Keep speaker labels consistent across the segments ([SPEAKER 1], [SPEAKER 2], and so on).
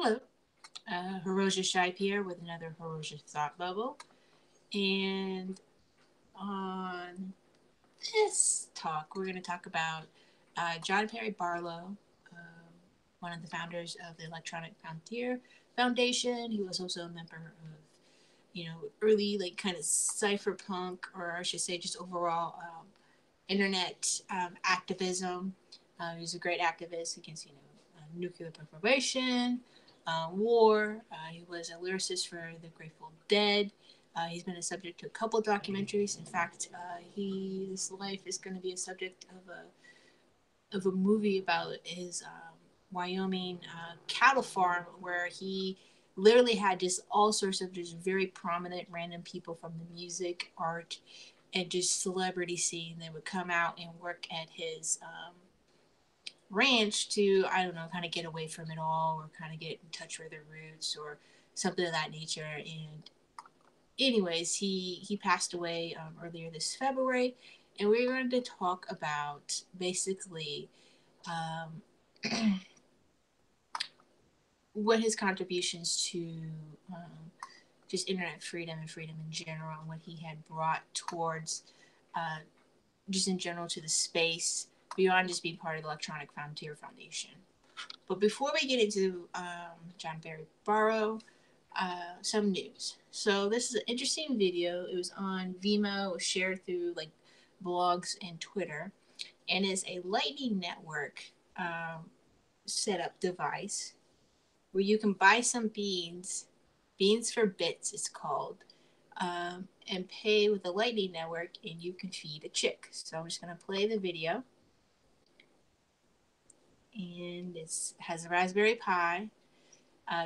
[SPEAKER 1] Hello, Hiroshi Shipe here with another Hiroshi Thought Bubble. And on this talk, we're going to talk about John Perry Barlow, one of the founders of the Electronic Frontier Foundation. He was also a member of, early, like, kind of cypherpunk, or I should say, just overall internet activism. He was a great activist against, nuclear proliferation, war. He was a lyricist for the Grateful Dead. He's been a subject to a couple documentaries. In fact, his life is going to be a subject of a movie about his Wyoming cattle farm, where he literally had just all sorts of just very prominent random people from the music, art, and just celebrity scene that would come out and work at his ranch to, I don't know, kind of get away from it all, or kind of get in touch with their roots or something of that nature. And anyways, he passed away earlier this February, and we're going to talk about basically what his contributions to just internet freedom and freedom in general, and what he had brought towards just in general to the space beyond just being part of the Electronic Frontier Foundation. But before we get into John Perry Barlow, some news. So this is an interesting video. It was on Vimeo, it was shared through like blogs and Twitter, and it's a Lightning Network setup device where you can buy some beans for bits, it's called, and pay with the Lightning Network, and you can feed a chick. So I'm just gonna play the video, and it has a Raspberry Pi,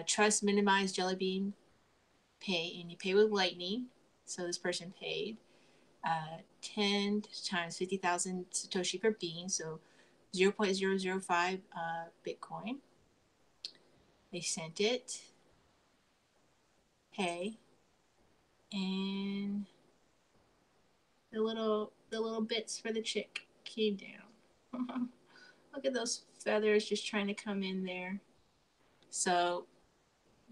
[SPEAKER 1] trust minimize jelly bean pay, and you pay with Lightning. So this person paid 10 times 50,000 Satoshi per bean, so 0.005 Bitcoin. They sent it, pay, and the little bits for the chick came down. Look at those feathers just trying to come in there. So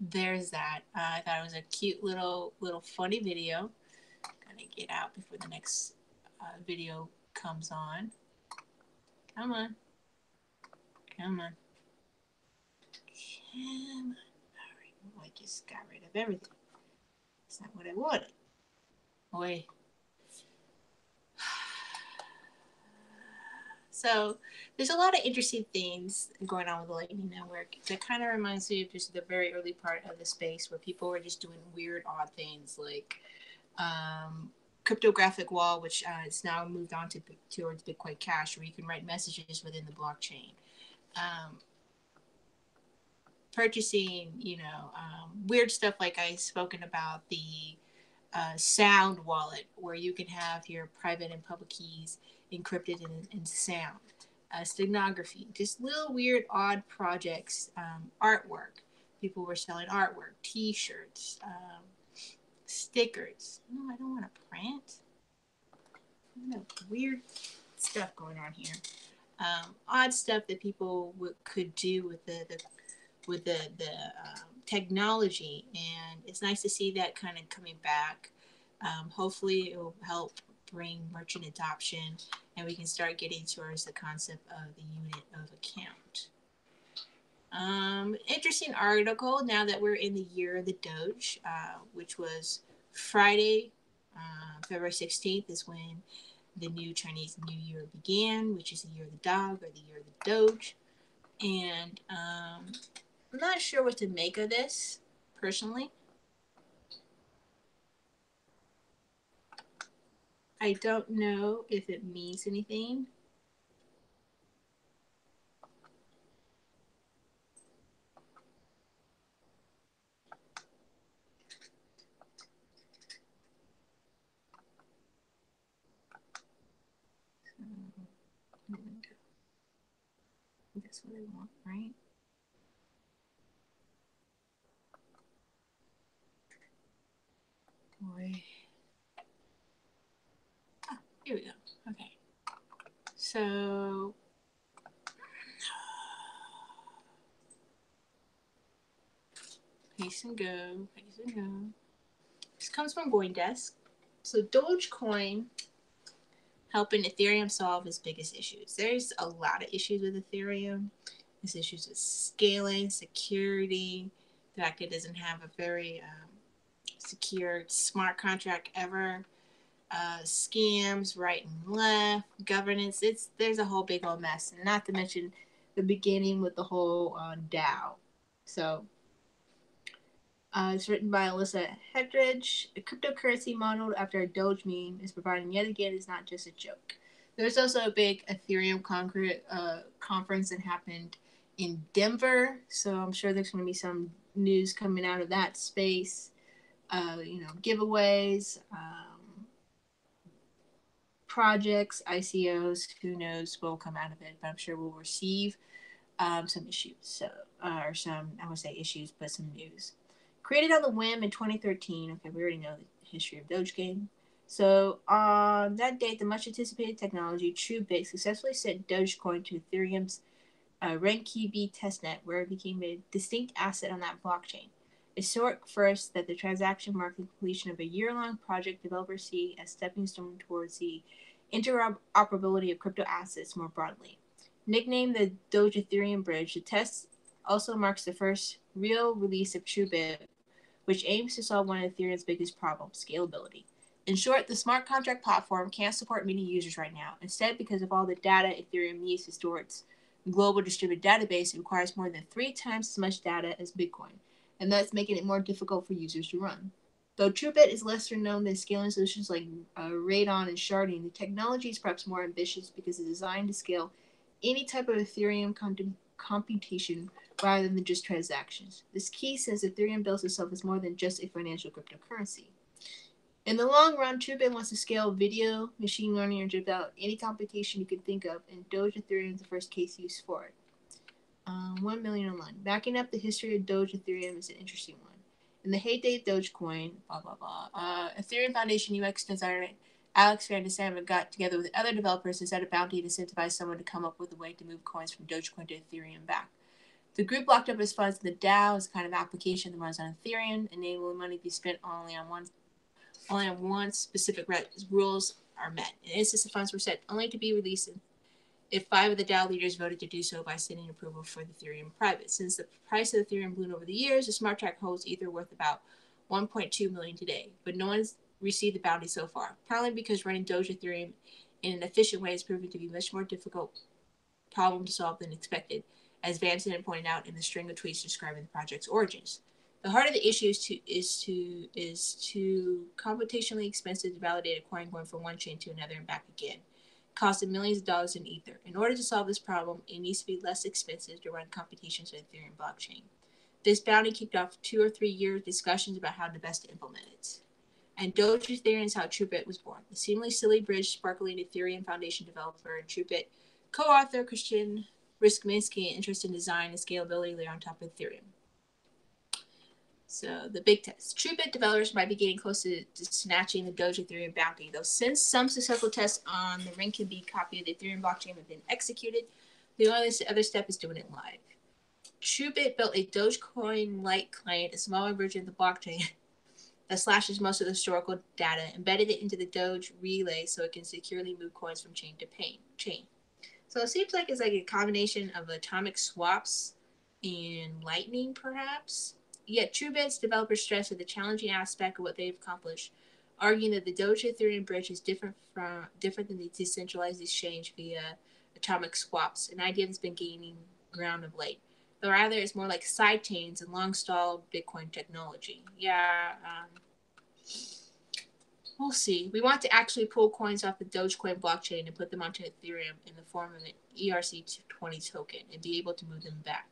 [SPEAKER 1] there's that. I thought it was a cute little funny video. Gotta get out before the next video comes on. Come on. Come on. Come on. Alright, I just got rid of everything. That's not what I wanted. Wait. So there's a lot of interesting things going on with the Lightning Network. That kind of reminds me of just the very early part of the space where people were just doing weird, odd things like cryptographic wall, which is now moved on towards Bitcoin Cash, where you can write messages within the blockchain. Purchasing, weird stuff like I've spoken about, the sound wallet, where you can have your private and public keys encrypted in sound. Stenography, just little weird, odd projects. Artwork. People were selling artwork, T-shirts, stickers. No, I don't want to print. Weird stuff going on here. Odd stuff that people could do with the technology, and it's nice to see that kind of coming back. Hopefully, it will help bring merchant adoption, and we can start getting towards the concept of the unit of account. Interesting article now that we're in the year of the Doge, which was Friday, February 16th is when the new Chinese New Year began, which is the year of the dog, or the year of the Doge. And I'm not sure what to make of this, personally. I don't know if it means anything. That's what I want, right? Boy. Ah, here we go. Okay. So Paste and go. Paste and go. This comes from CoinDesk. So Dogecoin helping Ethereum solve its biggest issues. There's a lot of issues with Ethereum. There's issues with scaling, security, the fact it doesn't have a very secure smart contract ever, scams right and left, governance. There's a whole big old mess, and not to mention the beginning with the whole DAO. So it's written by Alyssa Hedridge. A cryptocurrency modeled after a Doge meme is providing yet again is not just a joke. There's also a big Ethereum conference that happened in Denver, so I'm sure there's going to be some news coming out of that space. Giveaways, projects, ICOs, who knows what will come out of it, but I'm sure we'll receive some issues. So, or some, I would say issues, but some news. Created on the whim in 2013. Okay, we already know the history of Dogecoin. So, on that date, the much anticipated technology, TrueBit, successfully sent Dogecoin to Ethereum's Renki testnet, where it became a distinct asset on that blockchain. A historic first that the transaction marked the completion of a year-long project developers see as stepping stone towards the interoperability of crypto assets more broadly. Nicknamed the Doge Ethereum Bridge, the test also marks the first real release of TrueBit, which aims to solve one of Ethereum's biggest problems, scalability. In short, the smart contract platform can't support many users right now. Instead, because of all the data Ethereum needs to store its global distributed database, it requires more than 3 times as much data as Bitcoin, and that's making it more difficult for users to run. Though TrueBit is lesser known than scaling solutions like Radon and sharding, the technology is perhaps more ambitious because it's designed to scale any type of Ethereum computation rather than just transactions. This key since Ethereum bills itself as more than just a financial cryptocurrency. In the long run, TrueBit wants to scale video, machine learning, or just about any computation you can think of, and Doge Ethereum is the first case used for it. 1 million online. Backing up the history of Doge Ethereum is an interesting one. In the heyday of Dogecoin, blah blah blah, Ethereum Foundation UX designer Alex Van de Sandberg got together with other developers and set a bounty to incentivize someone to come up with a way to move coins from Dogecoin to Ethereum back. The group locked up its funds in the DAO as a kind of application that runs on Ethereum, enabling money to be spent only on one specific rules are met. In instance, the funds were set only to be released if 5 of the DAO leaders voted to do so by sending approval for the Ethereum private. Since the price of Ethereum ballooned over the years, the smart contract holds Ether worth about 1.2 million today, but no one's received the bounty so far, probably because running Doge Ethereum in an efficient way is proving to be a much more difficult problem to solve than expected, as Van Zandt pointed out in the string of tweets describing the project's origins. The heart of the issue is too computationally expensive to validate a coin going from one chain to another and back again. It costed millions of dollars in Ether. In order to solve this problem, it needs to be less expensive to run computations on the Ethereum blockchain. This bounty kicked off 2 or 3 year discussions about how to best implement it. And Doge Ethereum is how TrueBit was born. The seemingly silly bridge sparkling Ethereum Foundation developer and TrueBit co-author Christian Riskminski, interested in design and scalability layer on top of Ethereum. So the big test. TrueBit developers might be getting close to snatching the Doge Ethereum bounty, though since some successful tests on the Renki copy of the Ethereum blockchain have been executed, the only other step is doing it live. TrueBit built a Dogecoin Lite client, a smaller version of the blockchain that slashes most of the historical data, embedded it into the Doge relay so it can securely move coins from chain to chain. So it seems like it's like a combination of atomic swaps and lightning, perhaps. Yet TrueBit's developers stress that the challenging aspect of what they've accomplished, arguing that the Doge Ethereum bridge is different than the decentralized exchange via atomic swaps, an idea that's been gaining ground of late. Though rather it's more like side chains and long-stalled Bitcoin technology. Yeah, we'll see. We want to actually pull coins off the Dogecoin blockchain and put them onto Ethereum in the form of an ERC20 token and be able to move them back.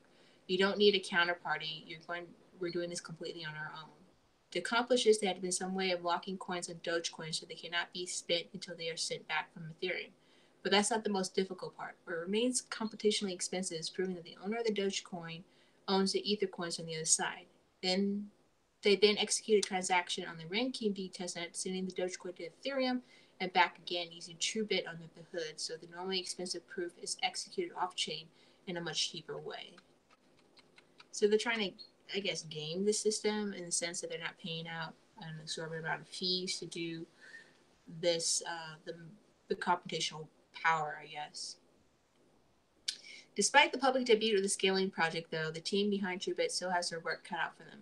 [SPEAKER 1] You don't need a counterparty. We're doing this completely on our own. To accomplish this, there had been some way of locking coins on Dogecoin so they cannot be spent until they are sent back from Ethereum. But that's not the most difficult part. What remains computationally expensive is proving that the owner of the Dogecoin owns the Ether coins on the other side. They then execute a transaction on the Renki testnet, sending the Dogecoin to Ethereum and back again using TrueBit under the hood, so the normally expensive proof is executed off-chain in a much cheaper way. So they're trying to I guess, game the system in the sense that they're not paying out an exorbitant amount of fees to do this, the computational power, I guess. Despite the public debut of the scaling project, though, the team behind TrueBit still has their work cut out for them.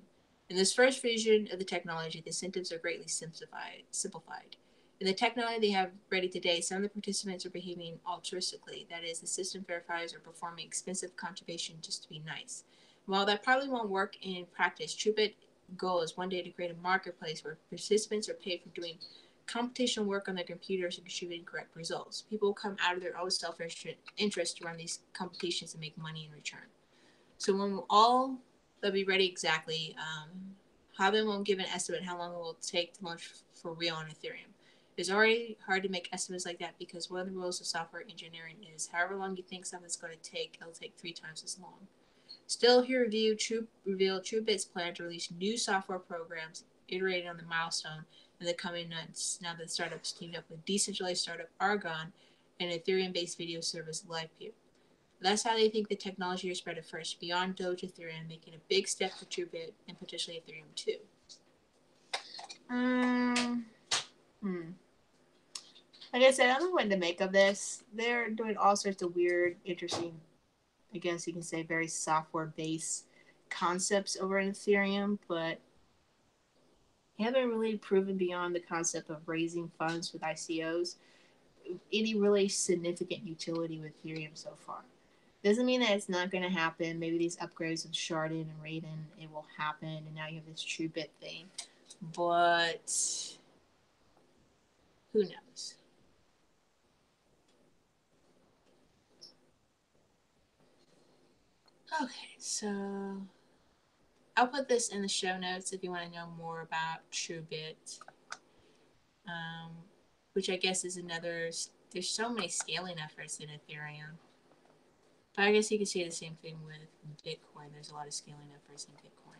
[SPEAKER 1] In this first version of the technology, the incentives are greatly simplified. In the technology they have ready today, some of the participants are behaving altruistically. That is, the system verifiers are performing expensive contribution just to be nice. While that probably won't work in practice, TrueBit goal is one day to create a marketplace where participants are paid for doing computational work on their computers and contributing correct results. People come out of their own self-interest to run these computations and make money in return. So when all they'll be ready exactly, Haben won't give an estimate how long it will take to launch for real on Ethereum. It's already hard to make estimates like that because one of the rules of software engineering is however long you think something's going to take, it'll take 3 times as long. Still, he revealed TrueBit's plan to release new software programs iterating on the milestone in the coming months now that the startup's teamed up with decentralized startup Argon and Ethereum-based video service LivePeer. That's how they think the technology is spread at first, beyond Doge Ethereum, making a big step for TrueBit and potentially Ethereum too. Like I said, I don't know what to make of this. They're doing all sorts of weird, interesting, I guess you can say, very software-based concepts over in Ethereum, but haven't really proven beyond the concept of raising funds with ICOs any really significant utility with Ethereum so far. Doesn't mean that it's not going to happen. Maybe these upgrades of Chardon and Raiden, it will happen, and now you have this TrueBit thing. But who knows? Okay, so I'll put this in the show notes if you want to know more about TrueBit, which I guess is another. There's so many scaling efforts in Ethereum. But I guess you could say the same thing with Bitcoin. There's a lot of scaling efforts in Bitcoin.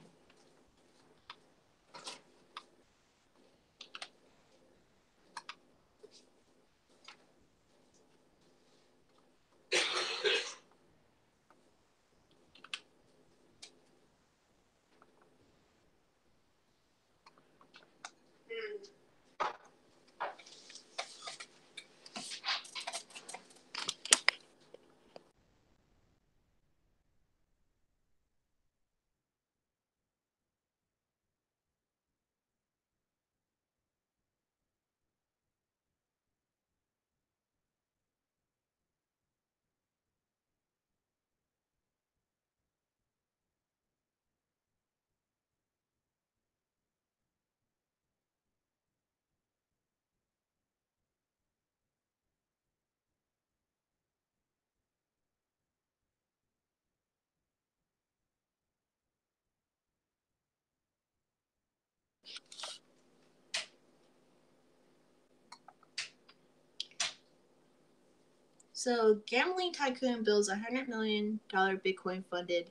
[SPEAKER 1] So, gambling tycoon builds $100 million Bitcoin funded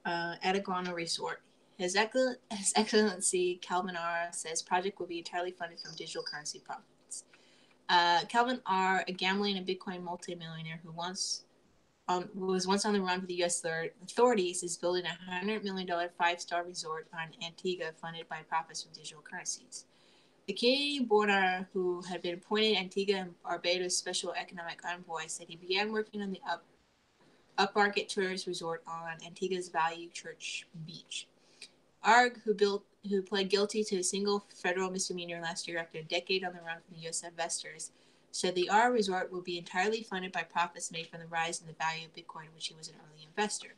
[SPEAKER 1] Ataguana resort. His Excellency Calvin R. says project will be entirely funded from digital currency profits. Calvin R., a gambling and Bitcoin multimillionaire who was once on the run for the U.S. authorities, is building a $100 million five-star resort on Antigua funded by profits from digital currencies. The Canadian-born who had been appointed Antigua and Barbados Special Economic Envoy said he began working on the upmarket tourist resort on Antigua's Value Church Beach. Arg, who pled guilty to a single federal misdemeanor last year after a decade on the run from U.S. investors, said the R resort will be entirely funded by profits made from the rise in the value of Bitcoin, which he was an early investor.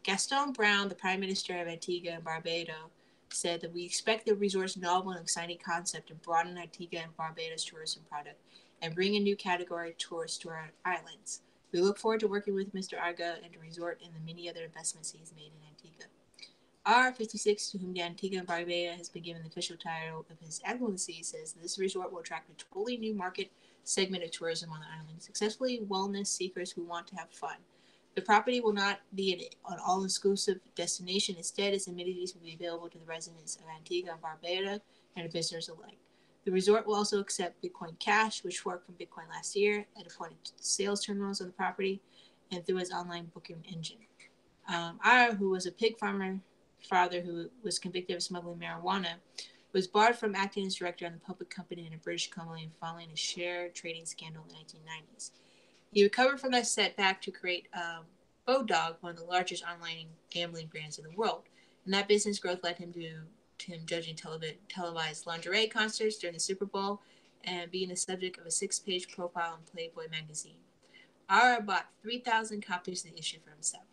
[SPEAKER 1] Gaston Brown, the Prime Minister of Antigua and Barbados, said that we expect the resort's novel and exciting concept to broaden Antigua and Barbados tourism product and bring a new category of tourists to our islands. We look forward to working with Mr. Arga and the resort and the many other investments he's made in Antigua. R56, to whom the Antigua and Barbuda has been given the official title of His Excellency, says this resort will attract a totally new market segment of tourism on the island, successfully wellness seekers who want to have fun. The property will not be an all-inclusive destination. Instead, its amenities will be available to the residents of Antigua and Barbuda and visitors alike. The resort will also accept Bitcoin Cash, which forked from Bitcoin last year, at appointed sales terminals on the property and through its online booking engine. Ira, who was a pig farmer father who was convicted of smuggling marijuana, was barred from acting as director on the public company in a British Columbia following a share trading scandal in the 1990s. He recovered from that setback to create Bodog, one of the largest online gambling brands in the world. And that business growth led him to him judging televised lingerie concerts during the Super Bowl and being the subject of a 6-page profile in Playboy magazine. Ara bought 3,000 copies of the issue for himself.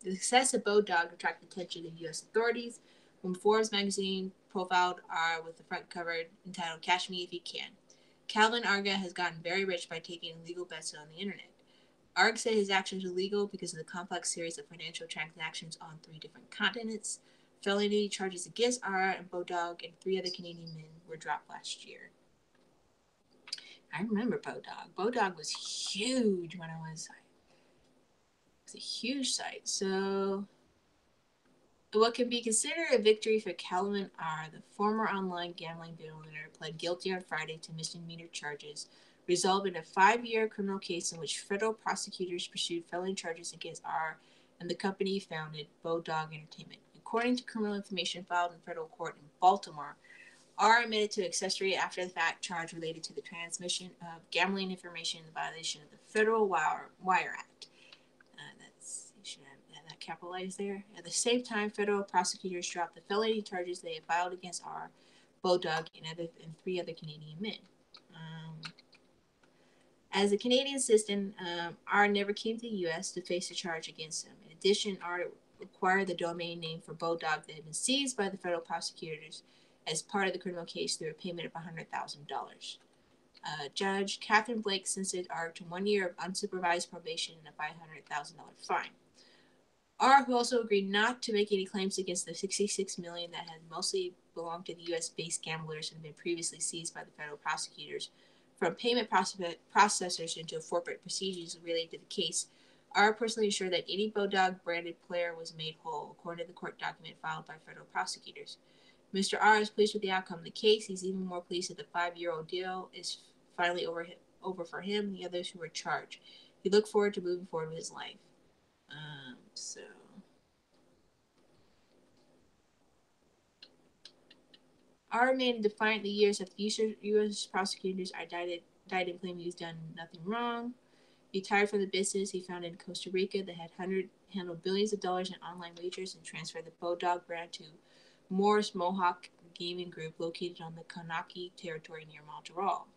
[SPEAKER 1] The success of Bodog attracted attention of U.S. authorities when Forbes magazine profiled Ara with the front cover entitled Cash Me If You Can. Calvin Arga has gotten very rich by taking illegal bets on the internet. Arg said his actions were legal because of the complex series of financial transactions on 3 different continents. Felony charges against Ara and Bodog and 3 other Canadian men were dropped last year. I remember Bodog. Bodog was huge when I was. It was a huge site. So, what can be considered a victory for Calvin R., the former online gambling billionaire, pled guilty on Friday to misdemeanor charges, resulting in a 5-year criminal case in which federal prosecutors pursued felony charges against R. and the company he founded, Bodog Entertainment. According to criminal information filed in federal court in Baltimore, R admitted to accessory after the fact charge related to the transmission of gambling information in violation of the Federal Wire Act. You should have that capitalized there. At the same time, federal prosecutors dropped the felony charges they had filed against R, Bodog, and 3 other Canadian men. As a Canadian citizen, R never came to the U.S. to face a charge against him. In addition, R acquired the domain name for Bodog that had been seized by the federal prosecutors as part of the criminal case through a payment of $100,000. Judge Catherine Blake sentenced R to 1 year of unsupervised probation and a $500,000 fine. R, who also agreed not to make any claims against the $66 million that had mostly belonged to the U.S.-based gamblers and been previously seized by the federal prosecutors from payment processors into forfeit procedures related to the case, R personally ensured that any Bodog-branded player was made whole, according to the court document filed by federal prosecutors. Mr. R is pleased with the outcome of the case. He's even more pleased that the 5-year ordeal is finally over for him and the others who were charged. He looked forward to moving forward with his life. So R remained defiant the years after U.S. prosecutors indicted him claiming he's done nothing wrong. He retired from the business he founded in Costa Rica that had handled billions of dollars in online wagers and transferred the Bodog brand to Morris Mohawk Gaming Group located on the Kanaki territory near Montreal.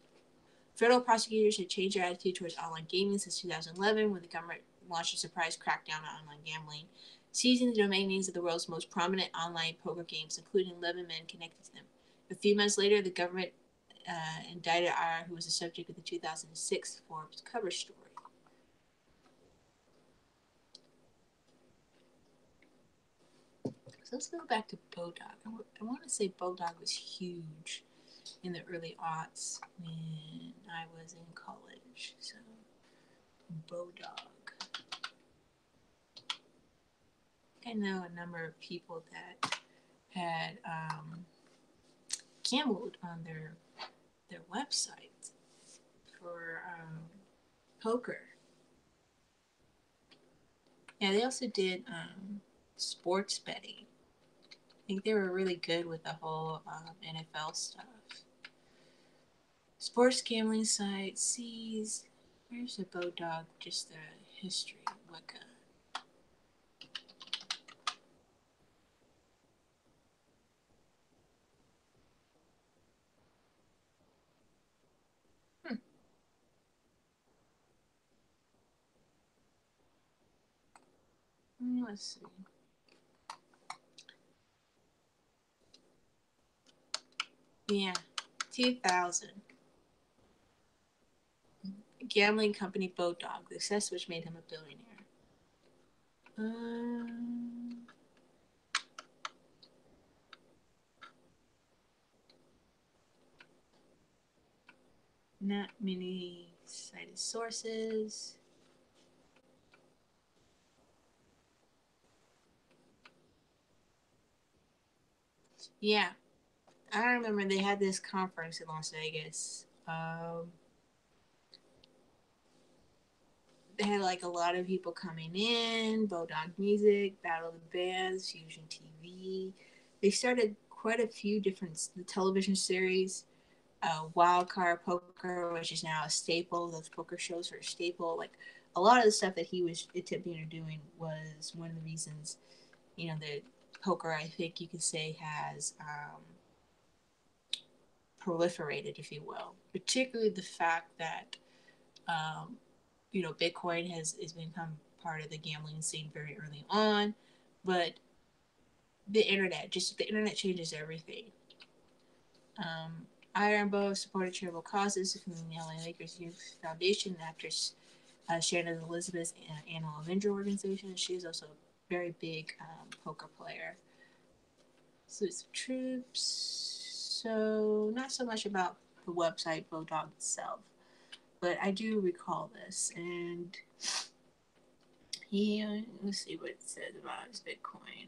[SPEAKER 1] Federal prosecutors had changed their attitude towards online gaming since 2011 when the government launched a surprise crackdown on online gambling, seizing the domain names of the world's most prominent online poker games, including 11 men connected to them. A few months later, the government indicted R, who was the subject of the 2006 Forbes cover story. So let's go back to Bodog. I want to say Bodog was huge in the early aughts when I was in college. So, Bodog. I know a number of people that had gambled on their website for poker. Yeah, they also did sports betting. I think they were really good with the whole NFL stuff. Sports gambling site sees. Where's the Bodog? Just the history. Wicca. Let's see. Yeah, 2000. Gambling company Bodog, the success which made him a billionaire. Not many cited sources. Yeah, I remember they had this conference in Las Vegas. they had like a lot of people coming in, Bodog Music, Battle of the Bands, Fusion TV. They started quite a few different television series. Wildcard Poker, which is now a staple. Those poker shows are a staple. Like a lot of the stuff that he was attempting or doing was one of the reasons, that poker, I think you could say, has proliferated, if you will. Particularly the fact that um, Bitcoin has become part of the gambling scene very early on, but the internet changes everything. Iron Bow supported charitable causes from the LA Lakers Youth Foundation, actress Shannon Elizabeth, and Animal Avenger organization. She is also a very big poker player. So it's troops. So not so much about the website Bodog itself, but I do recall this, and let's see what it says about his Bitcoin.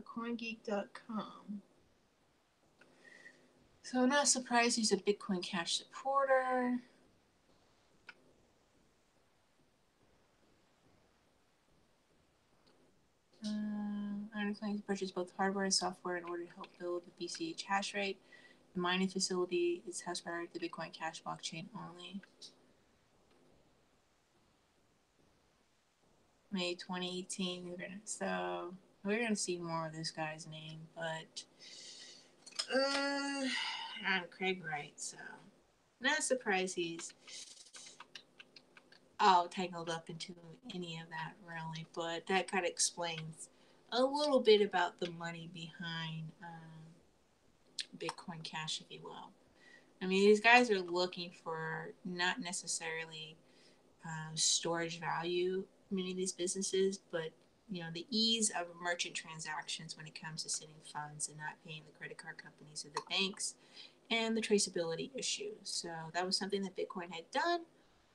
[SPEAKER 1] CoinGeek.com. So I'm not surprised he's a Bitcoin Cash supporter. Iron claims to purchase both hardware and software in order to help build the BCH hash rate. The mining facility is house powered the Bitcoin Cash blockchain only. May 2018. We're gonna see more of this guy's name, but I'm Craig Wright, so not surprised he's all tangled up into any of that really, but that kind of explains a little bit about the money behind Bitcoin Cash, if you will. I mean, these guys are looking for not necessarily storage value, many of these businesses, but the ease of merchant transactions when it comes to sending funds and not paying the credit card companies or the banks, and the traceability issue. So that was something that Bitcoin had done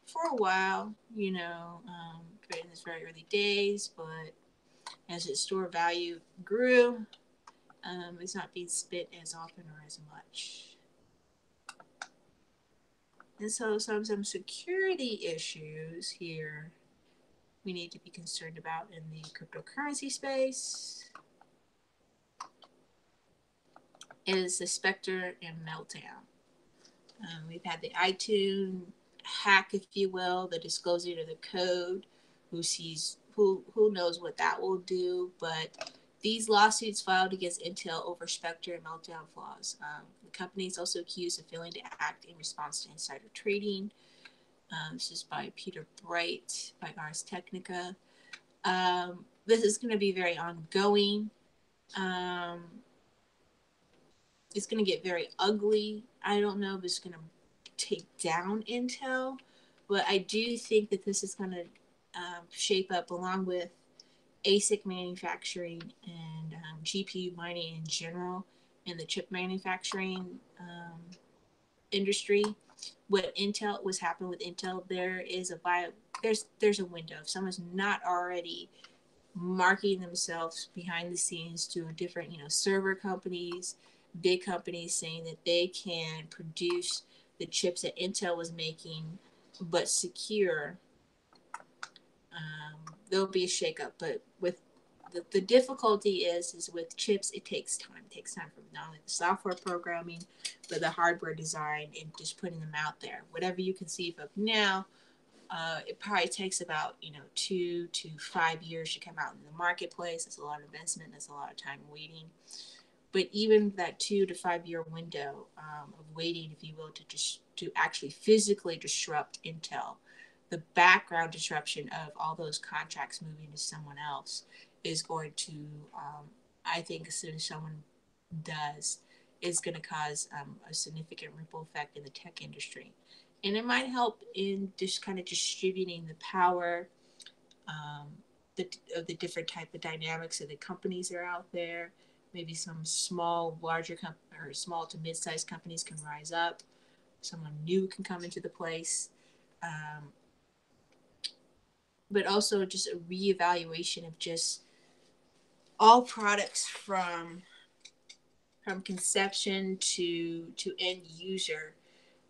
[SPEAKER 1] for a while, in its very early days, but as its store value grew, it's not being spent as often or as much. And so some security issues here we need to be concerned about in the cryptocurrency space is the Spectre and Meltdown. We've had the iTunes hack, if you will, the disclosure of the code. Who knows what that will do? But these lawsuits filed against Intel over Spectre and Meltdown flaws. The company is also accused of failing to act in response to insider trading. This is by Peter Bright by Ars Technica. This is going to be very ongoing. It's going to get very ugly. I don't know if it's going to take down Intel, but I do think that this is going to shape up along with ASIC manufacturing and GPU mining in general and the chip manufacturing industry. What's happened with Intel, there's a window. If someone's not already marketing themselves behind the scenes to different, server companies, big companies, saying that they can produce the chips that Intel was making, but secure, there'll be a shakeup. But with the difficulty is with chips, it takes time. It takes time from not only the software programming, but the hardware design and just putting them out there. Whatever you conceive of now, it probably takes about 2 to 5 years to come out in the marketplace. That's a lot of investment. That's a lot of time waiting. But even that 2 to 5 year window of waiting, if you will, to actually physically disrupt Intel, the background disruption of all those contracts moving to someone else is going to, I think, as soon as someone does, is going to cause a significant ripple effect in the tech industry. And it might help in just kind of distributing the power of the different type of dynamics of the companies that are out there. Maybe some larger or small to mid-sized companies can rise up. Someone new can come into the place. but also just a reevaluation of just all products from conception to end user,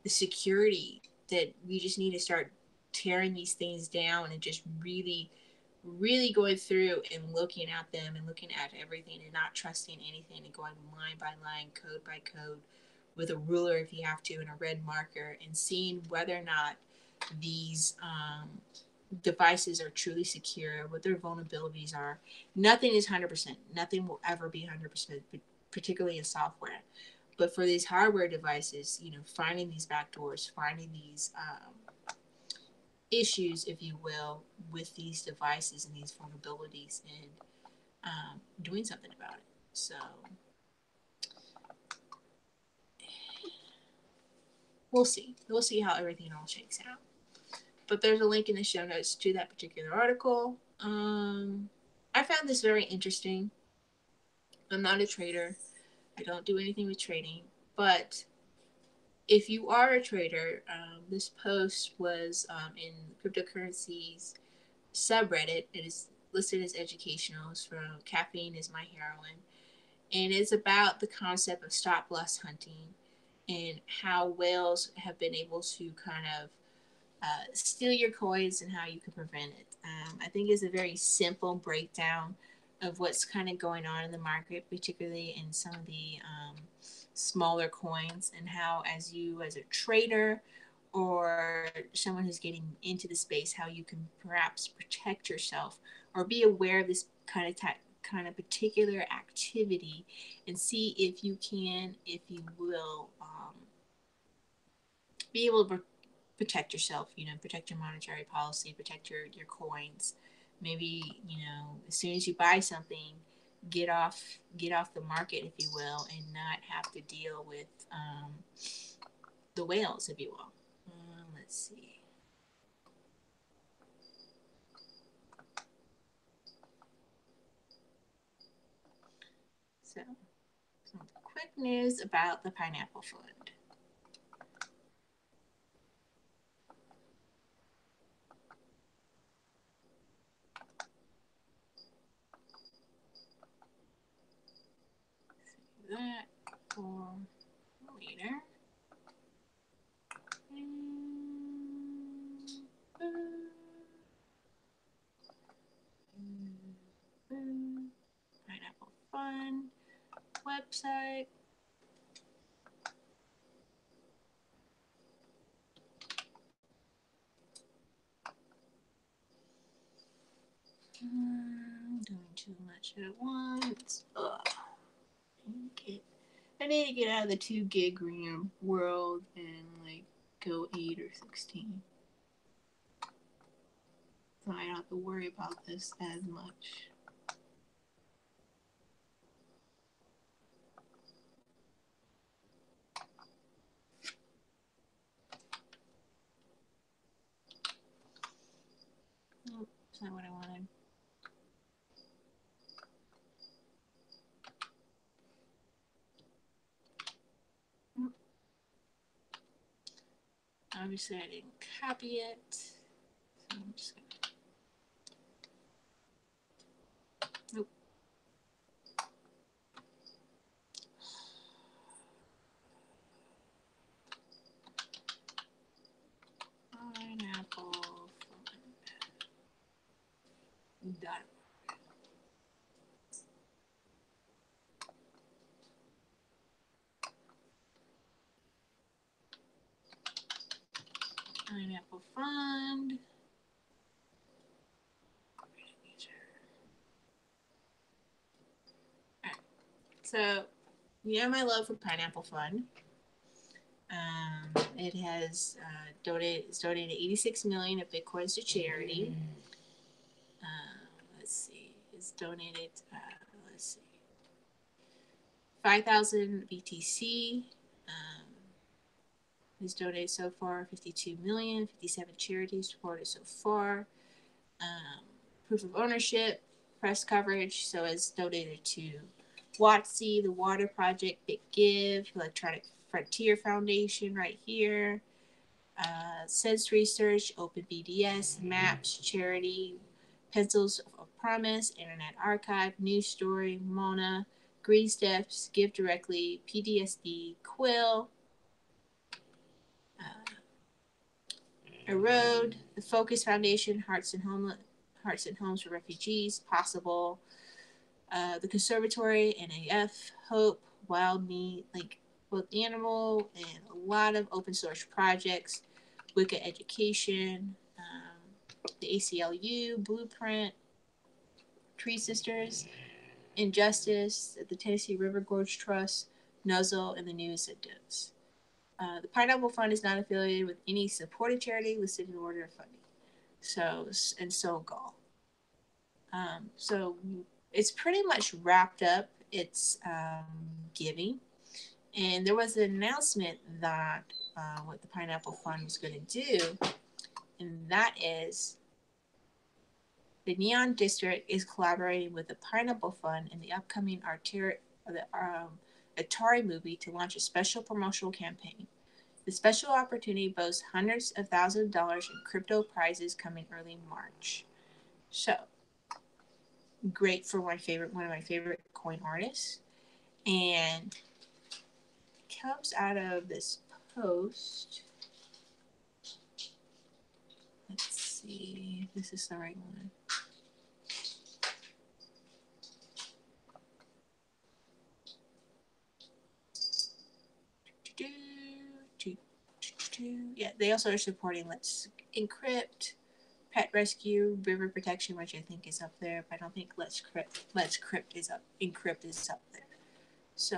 [SPEAKER 1] the security that we just need to start tearing these things down and just really going through and looking at them and looking at everything and not trusting anything and going line by line, code by code, with a ruler if you have to and a red marker, and seeing whether or not these devices are truly secure, what their vulnerabilities are. Nothing is 100%. Nothing will ever be 100%, particularly in software. But for these hardware devices, finding these backdoors, finding these issues, if you will, with these devices and these vulnerabilities, and doing something about it. So we'll see. We'll see how everything all shakes out. But there's a link in the show notes to that particular article. I found this very interesting. I'm not a trader. I don't do anything with trading. But if you are a trader, this post was in cryptocurrencies subreddit. It is listed as educational. It's from Caffeine is My Heroine. And it's about the concept of stop loss hunting and how whales have been able to kind of steal your coins and how you can prevent it. I think it's a very simple breakdown of what's kind of going on in the market, particularly in some of the smaller coins, and how, as you as a trader or someone who's getting into the space, how you can perhaps protect yourself or be aware of this kind of particular activity, and see if you can, if you will, be able to protect yourself, protect your monetary policy, protect your coins. Maybe, as soon as you buy something, get off the market, if you will, and not have to deal with the whales, if you will. Let's see. So, some quick news about the Pineapple Fund. That for later. Pineapple Fund website. Doing too much at once. Ugh. I need to get out of the 2 gig RAM world and go 8 or 16. So I don't have to worry about this as much. Nope, that's not what I wanted. Nope. Obviously, I didn't copy it. So I'm just gonna. Nope. Pineapple Fund. Done. Pineapple Fund. Alright. So, my love for Pineapple Fund. It has donated 86 million of bitcoins to charity. Let's see, it's donated. Let's see, 5,000 BTC. Has donated so far 52 million. 57 charities supported so far. Proof of ownership, press coverage. So it's donated to WotC, the Water Project, Big Give, Electronic Frontier Foundation, right here. Sense Research, OpenBDS, Maps, Charity, Pencils of Promise, Internet Archive, News Story, Mona, Green Steps, Give Directly, PTSD, Quill, Erode, the Focus Foundation, Hearts and Homes for Refugees, Possible, the Conservatory, NAF, Hope, Wild Meat, like both animal and a lot of open source projects, Wicca Education, the ACLU, Blueprint, Tree Sisters, Injustice, the Tennessee River Gorge Trust, Nuzzle, and the News That Does. The Pineapple Fund is not affiliated with any supported charity listed in the order of funding. So Gall. So it's pretty much wrapped up. It's giving, and there was an announcement that what the Pineapple Fund was going to do, and that is the Neon District is collaborating with the Pineapple Fund in the upcoming Atari movie to launch a special promotional campaign. The special opportunity boasts hundreds of thousands of dollars in crypto prizes coming early March. So, great for one of my favorite coin artists. And comes out of this post. Let's see if this is the right one. Yeah, they also are supporting Let's Encrypt, Pet Rescue, River Protection, which I think is up there, but I don't think Let's Crypt is up. Encrypt is up there. So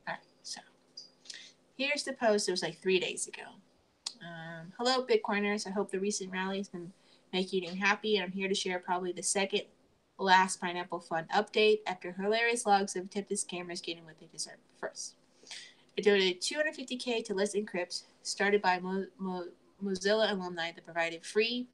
[SPEAKER 1] alright, so here's the post. It was like 3 days ago. Hello, Bitcoiners. I hope the recent rally has been making you happy, and I'm here to share probably the second last Pineapple Fund update after hilarious logs of attempted scammers getting what they deserve. First, I donated $250K to Let's Encrypt, started by Mozilla alumni that provided free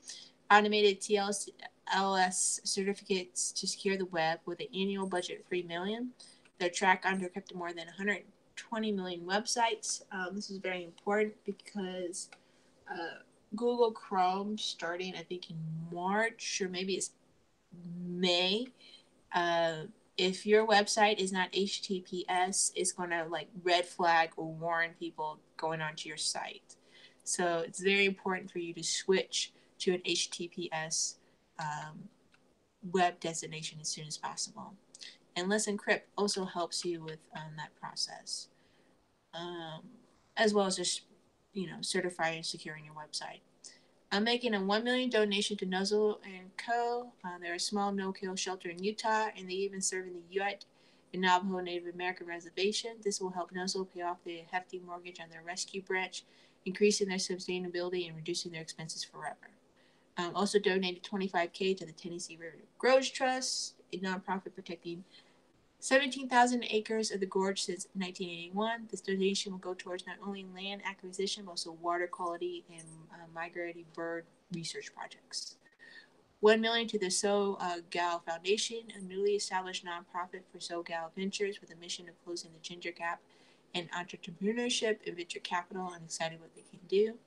[SPEAKER 1] automated TLS certificates to secure the web with an annual budget of $3 million. Their track encrypted more than 120 million websites. This is very important because Google Chrome, starting I think in March or maybe it's May, if your website is not HTTPS, it's going to like red flag or warn people going onto your site. So it's very important for you to switch to an HTTPS web destination as soon as possible. And Let's Encrypt also helps you with that process, as well as just certifying and securing your website. I'm making a $1 million donation to Nuzzle and Co. They're a small no-kill shelter in Utah, and they even serve in the Ute and Navajo Native American reservation. This will help Nuzzle pay off the hefty mortgage on their rescue branch, increasing their sustainability and reducing their expenses forever. Also donated $25K to the Tennessee River Gorge Trust, a nonprofit protecting 17,000 acres of the gorge since 1981. This donation will go towards not only land acquisition, but also water quality and migratory bird research projects. $1 million to the So-Gal Foundation, a newly established nonprofit for So-Gal Ventures with a mission of closing the gender gap in entrepreneurship and venture capital. I'm excited what they can do.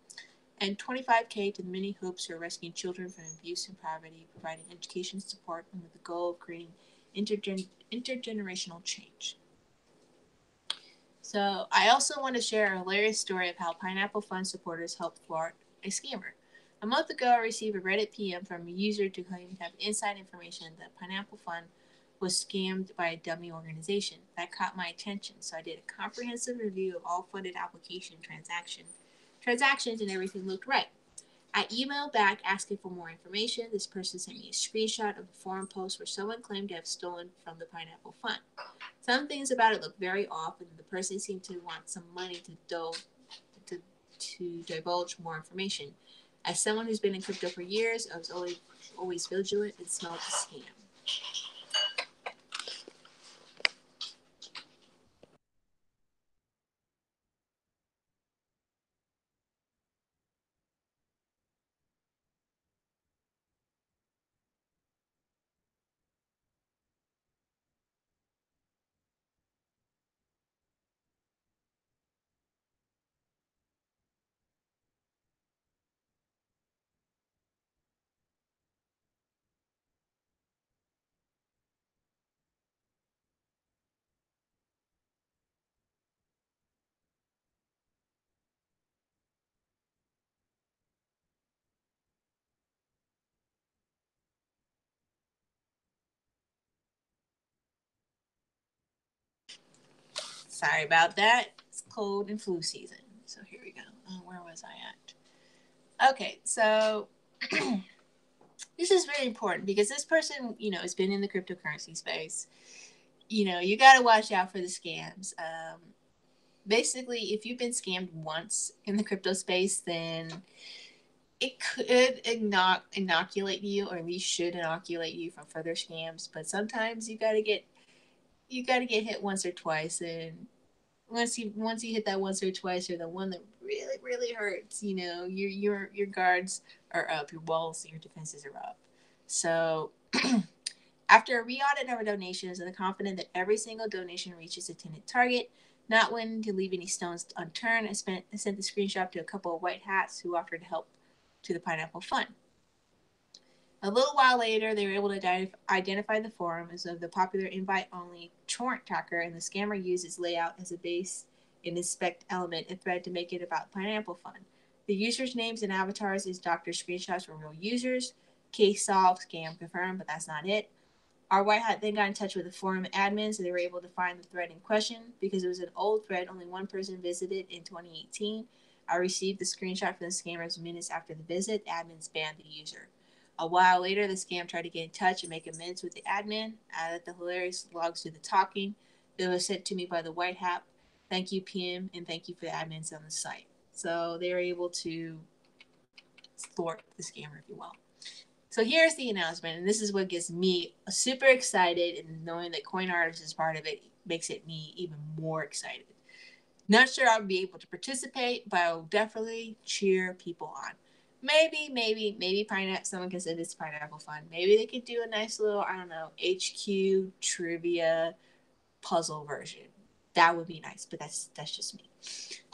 [SPEAKER 1] And $25K to the Many Hopes who are rescuing children from abuse and poverty, providing education support and with the goal of creating intergenerational change. So I also want to share a hilarious story of how Pineapple Fund supporters helped thwart a scammer. A month ago, I received a Reddit PM from a user to claim to have inside information that Pineapple Fund was scammed by a dummy organization. That caught my attention, so I did a comprehensive review of all funded application transactions, and everything looked right. I emailed back asking for more information. This person sent me a screenshot of a forum post where someone claimed to have stolen from the Pineapple Fund. Some things about it looked very off, and the person seemed to want some money to divulge more information. As someone who's been in crypto for years, I was always vigilant and smelled the scam. Sorry about that. It's cold and flu season. So here we go. Where was I at? Okay, so this is very important because this person, has been in the cryptocurrency space. You got to watch out for the scams. Basically, if you've been scammed once in the crypto space, then it could inoculate you, or at least should inoculate you from further scams. But sometimes you gotta get hit once or twice, and once you hit that once or twice, or the one that really really hurts, your guards are up, your walls, your defenses are up. So after a re-audit of our donations, I'm confident that every single donation reaches its intended target, not wanting to leave any stones unturned. I sent the screenshot to a couple of white hats who offered help to the Pineapple Fund. A little while later, they were able to identify the forum as of the popular invite-only torrent tracker, and the scammer used its layout as a base and inspect element and thread to make it about Pineapple Fund. The users' names and avatars is doctor screenshots from real users. Case solved, scam confirmed, but that's not it. Our white hat then got in touch with the forum admins, so they were able to find the thread in question. Because it was an old thread, only one person visited in 2018. I received the screenshot from the scammers minutes after the visit. Admins banned the user. A while later, the scam tried to get in touch and make amends with the admin. Added the hilarious logs to the talking. It was sent to me by the white hat. Thank you, PM, and thank you for the admins on the site. So they were able to thwart the scammer, if you will. So here's the announcement, and this is what gets me super excited, and knowing that CoinArtist is part of it makes it me even more excited. Not sure I'll be able to participate, but I'll definitely cheer people on. Maybe someone can say this Pineapple Fund. Maybe they could do a nice little, I don't know, HQ trivia puzzle version. That would be nice, but that's just me.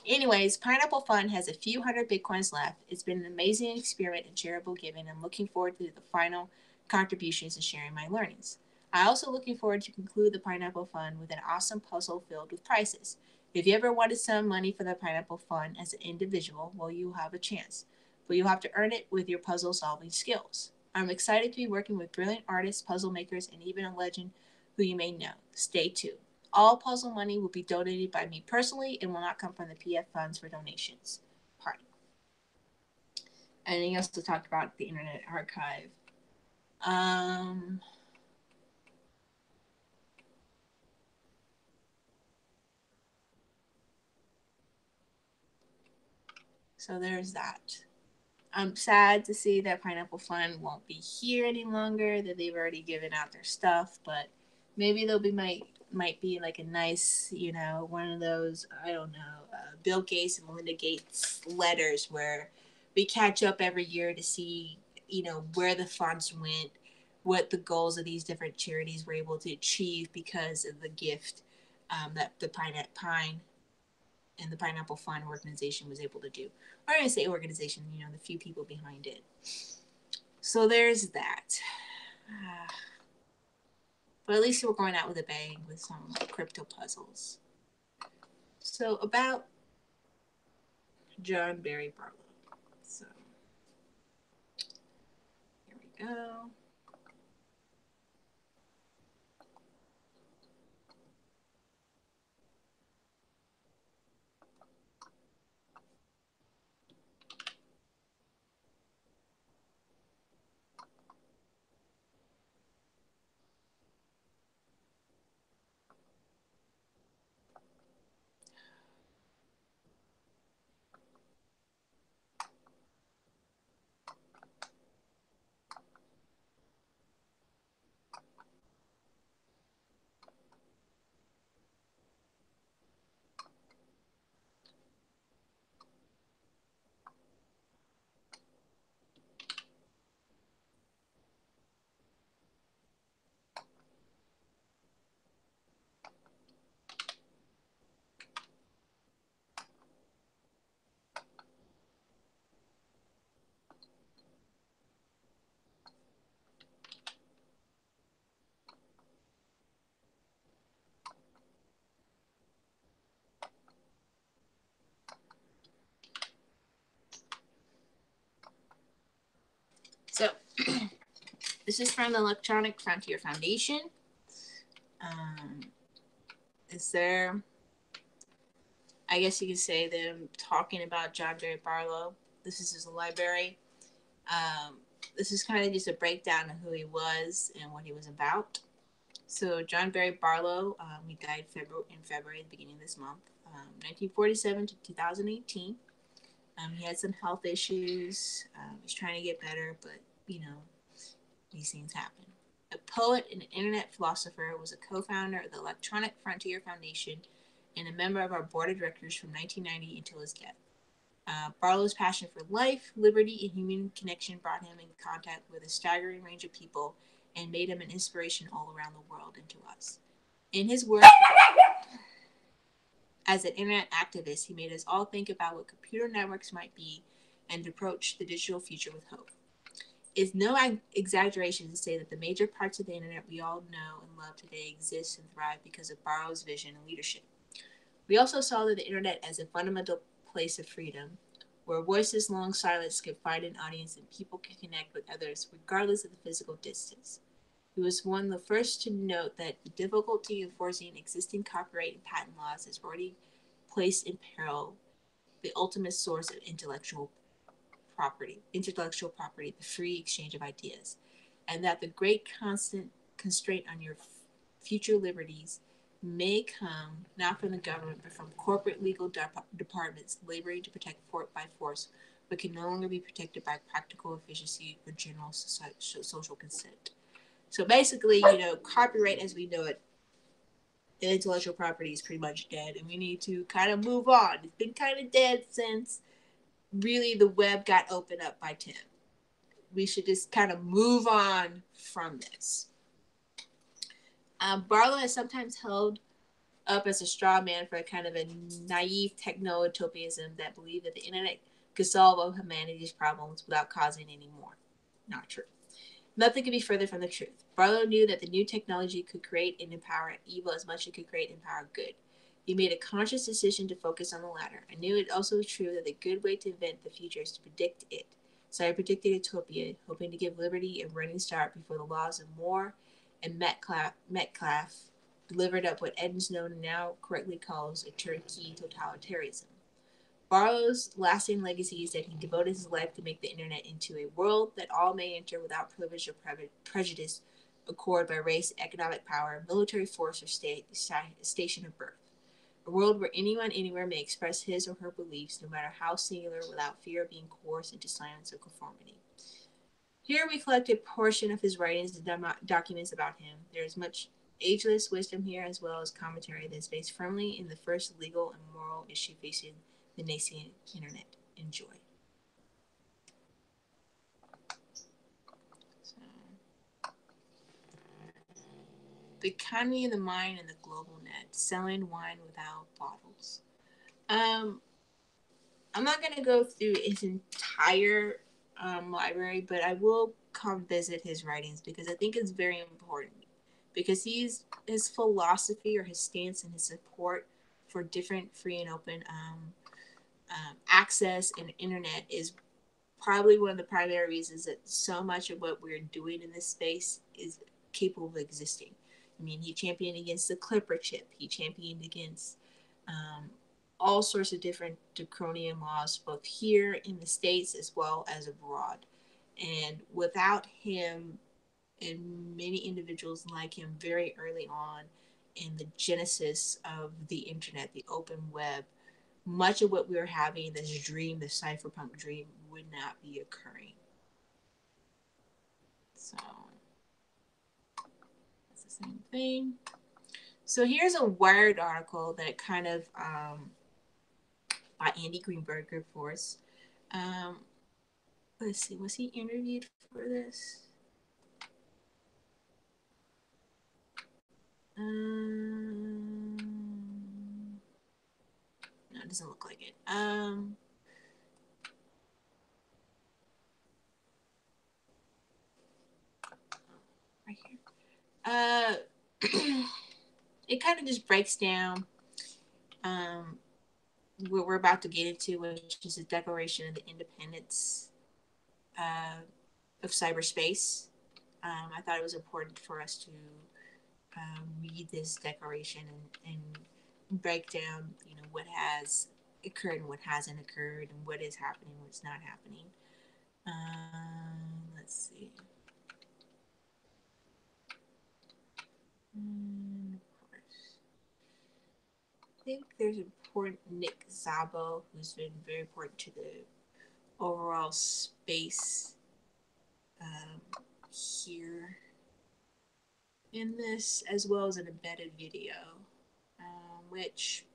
[SPEAKER 1] Anyways, Pineapple Fund has a few hundred Bitcoins left. It's been an amazing experiment in charitable giving. I'm looking forward to the final contributions and sharing my learnings. I'm also looking forward to conclude the Pineapple Fund with an awesome puzzle filled with prizes. If you ever wanted some money for the Pineapple Fund as an individual, well, you'll have a chance. But you'll have to earn it with your puzzle solving skills. I'm excited to be working with brilliant artists, puzzle makers, and even a legend who you may know. Stay tuned. All puzzle money will be donated by me personally and will not come from the PF funds for donations. Party. Anything else to talk about the Internet Archive? So there's that. I'm sad to see that Pineapple Fund won't be here any longer, that they've already given out their stuff, but maybe they'll be might be like a nice, one of those, I don't know, Bill Gates and Melinda Gates letters where we catch up every year to see, where the funds went, what the goals of these different charities were able to achieve because of the gift that the Pine and the Pineapple Fund organization was able to do. Or I'm going to say organization, the few people behind it. So there's that. But at least we're going out with a bang with some crypto puzzles. So about John Barry Barlow. So here we go. So this is from the Electronic Frontier Foundation. Is there I guess you could say them talking about John Barry Barlow. This is his library. Um, this is kind of just a breakdown of who he was and what he was about. So John Barry Barlow, he died in February, the beginning of this month, 1947 to 2018. He had some health issues. He's trying to get better, but you know, these things happen. A poet and an internet philosopher, was a co-founder of the Electronic Frontier Foundation and a member of our board of directors from 1990 until his death. Barlow's passion for life, liberty, and human connection brought him in contact with a staggering range of people and made him an inspiration all around the world and to us. In his work as an internet activist, he made us all think about what computer networks might be and approach the digital future with hope. It's no exaggeration to say that the major parts of the internet we all know and love today exist and thrive because of Barlow's vision and leadership. We also saw that the internet as a fundamental place of freedom, where voices long silenced can find an audience and people can connect with others regardless of the physical distance. He was one of the first to note that the difficulty of enforcing existing copyright and patent laws has already placed in peril the ultimate source of intellectual property, the free exchange of ideas, and that the great constant constraint on your future liberties may come not from the government but from corporate legal departments laboring to protect by force, but can no longer be protected by practical efficiency or general social consent. So basically, copyright as we know it, intellectual property is pretty much dead, and we need to kind of move on. It's been kind of dead since really the web got opened up by Tim. We should just kind of move on from this. Barlow is sometimes held up as a straw man for a kind of a naive techno-utopianism that believed that the internet could solve all humanity's problems without causing any more. Not true. Nothing could be further from the truth. Barlow knew that the new technology could create and empower evil as much as it could create and empower good. He made a conscious decision to focus on the latter. I knew it also was true that the good way to invent the future is to predict it. So I predicted utopia, hoping to give liberty a running start before the laws of Moore and Metcalfe delivered up what Edmonds now correctly calls a turnkey totalitarianism. Barlow's lasting legacy is that he devoted his life to make the internet into a world that all may enter without privilege or prejudice, accord by race, economic power, military force, or station of birth. A world where anyone anywhere may express his or her beliefs, no matter how singular, without fear of being coerced into silence or conformity. Here we collect a portion of his writings and documents about him. There is much ageless wisdom here, as well as commentary that is based firmly in the first legal and moral issue facing the nascent internet. Enjoy. So, the economy of the mind and the global net, selling wine without bottles. I'm not going to go through his entire library, but I will come visit his writings because I think it's very important. Because his philosophy or his stance and his support for different free and open access and internet is probably one of the primary reasons that so much of what we're doing in this space is capable of existing. I mean, he championed against the Clipper chip. He championed against all sorts of different draconian laws, both here in the States as well as abroad. And without him and many individuals like him very early on in the genesis of the internet, the open web, much of what we were having, this dream, the cypherpunk dream, would not be occurring. So that's the same thing. So here's a Wired article that kind of by Andy Greenberg, Group Force. Let's see, was he interviewed for this? No, it doesn't look like it. Right here. It kind of just breaks down what we're about to get into, which is the Declaration of the Independence of Cyberspace. I thought it was important for us to read this declaration and break down, what has occurred and what hasn't occurred, and what is happening, what's not happening. Let's see. Of course. I think there's important Nick Szabo, who's been very important to the overall space here in this, as well as an embedded video, which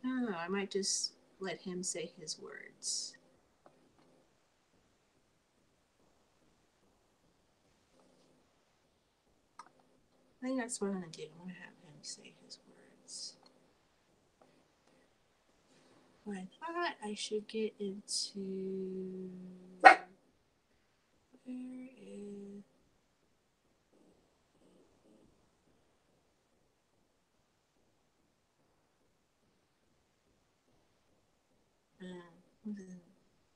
[SPEAKER 1] I don't know. I might just let him say his words. I think that's what I'm gonna do. I'm gonna have him say his words. But I thought I should get into where is what's it?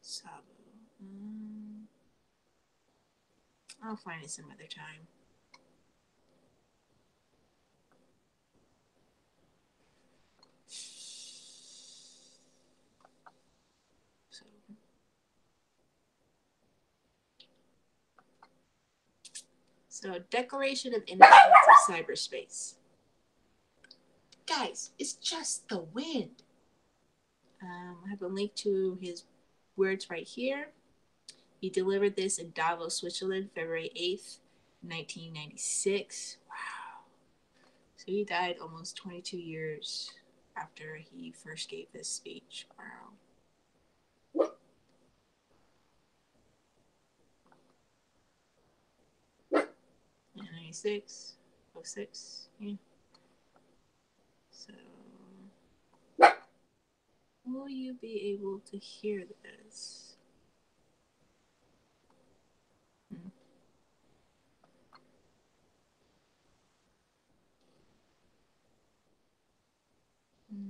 [SPEAKER 1] Sabo. I'll find it some other time. So Declaration of Independence of Cyberspace. Guys, it's just the wind. I have a link to his words right here. He delivered this in Davos, Switzerland, February 8th, 1996. Wow. So he died almost 22 years after he first gave this speech. Wow. Yeah, 96, 06. Yeah. So, will you be able to hear this?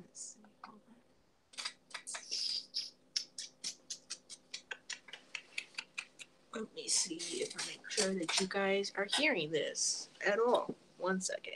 [SPEAKER 1] Let's see. Hold on. Let me see if I make sure that you guys are hearing this at all. 1 second.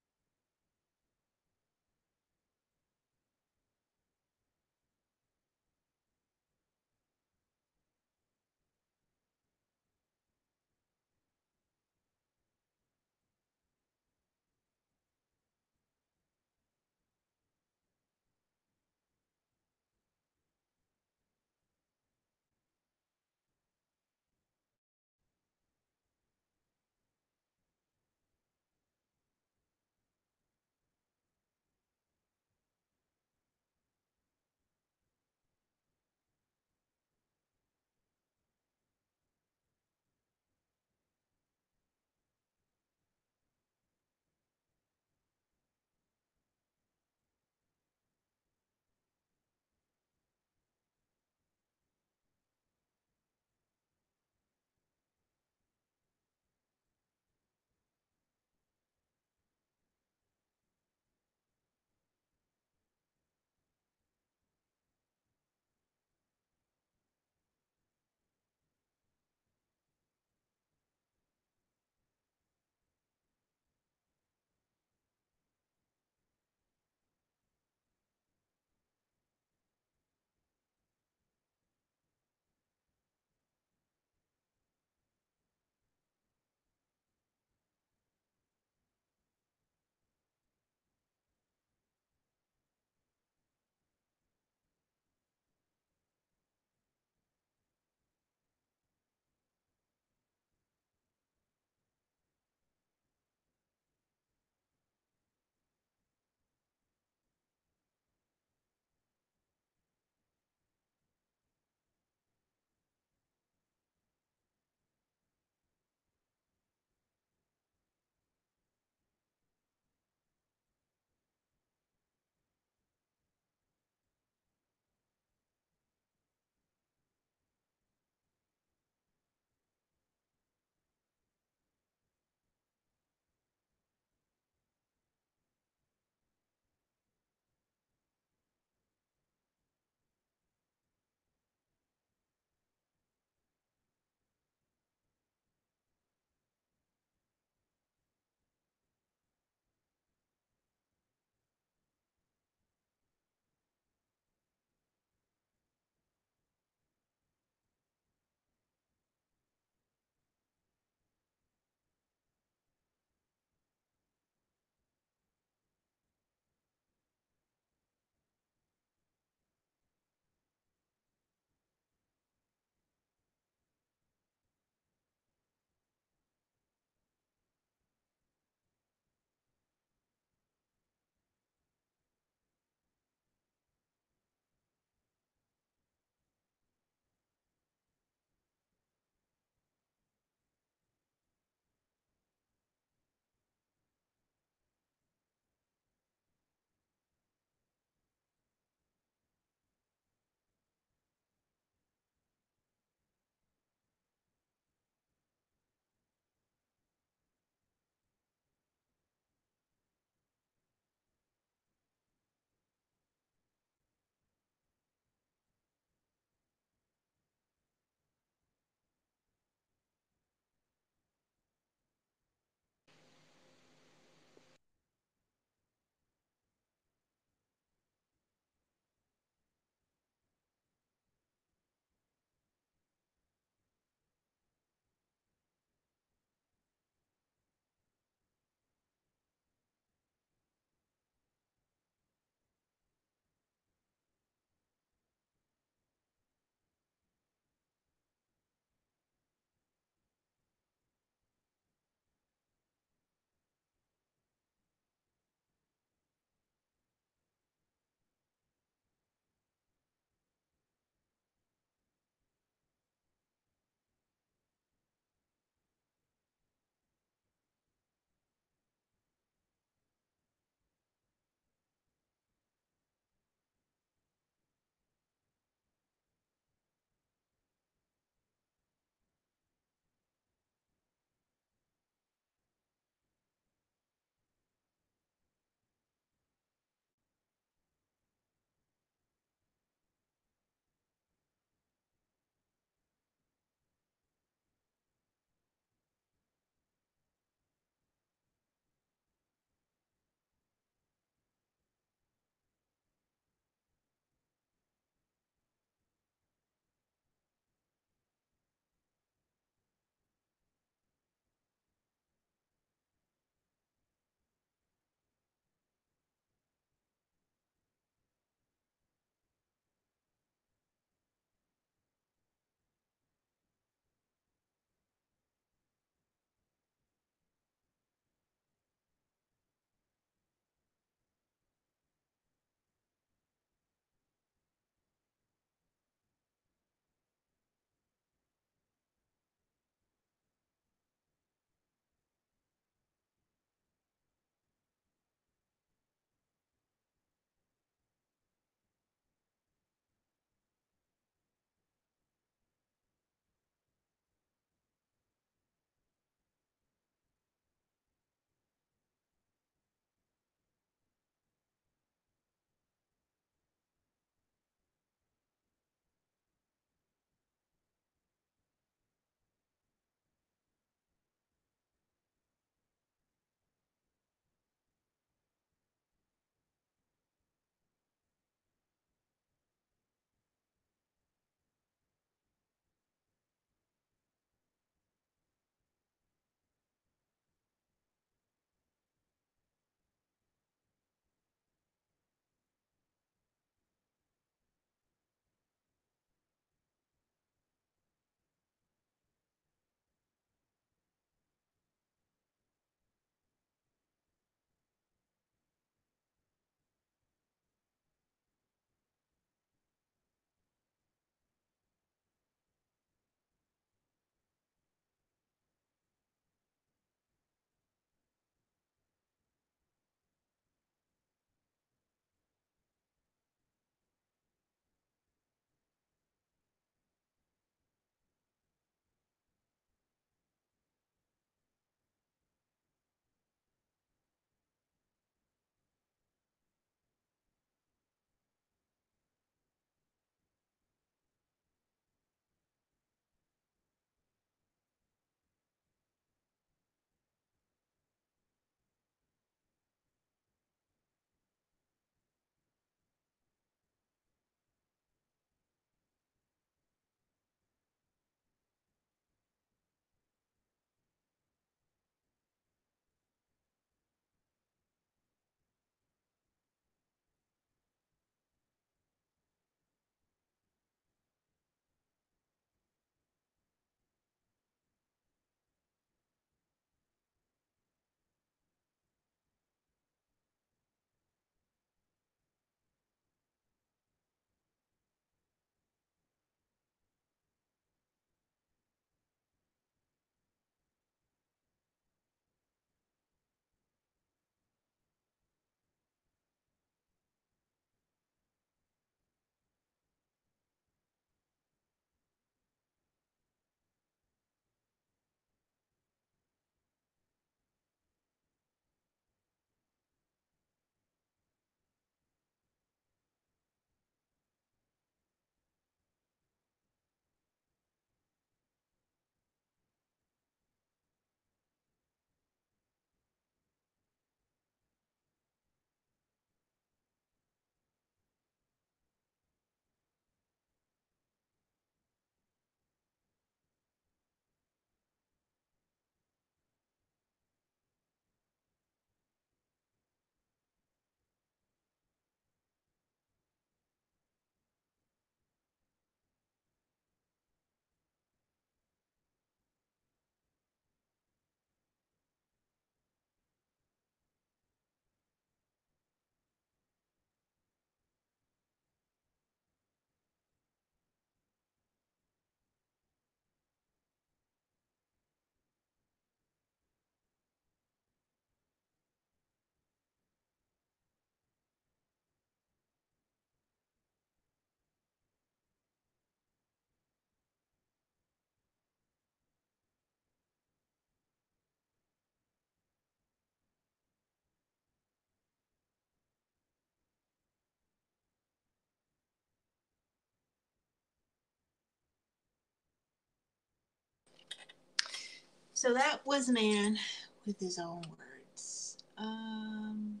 [SPEAKER 1] So that was a man with his own words. Going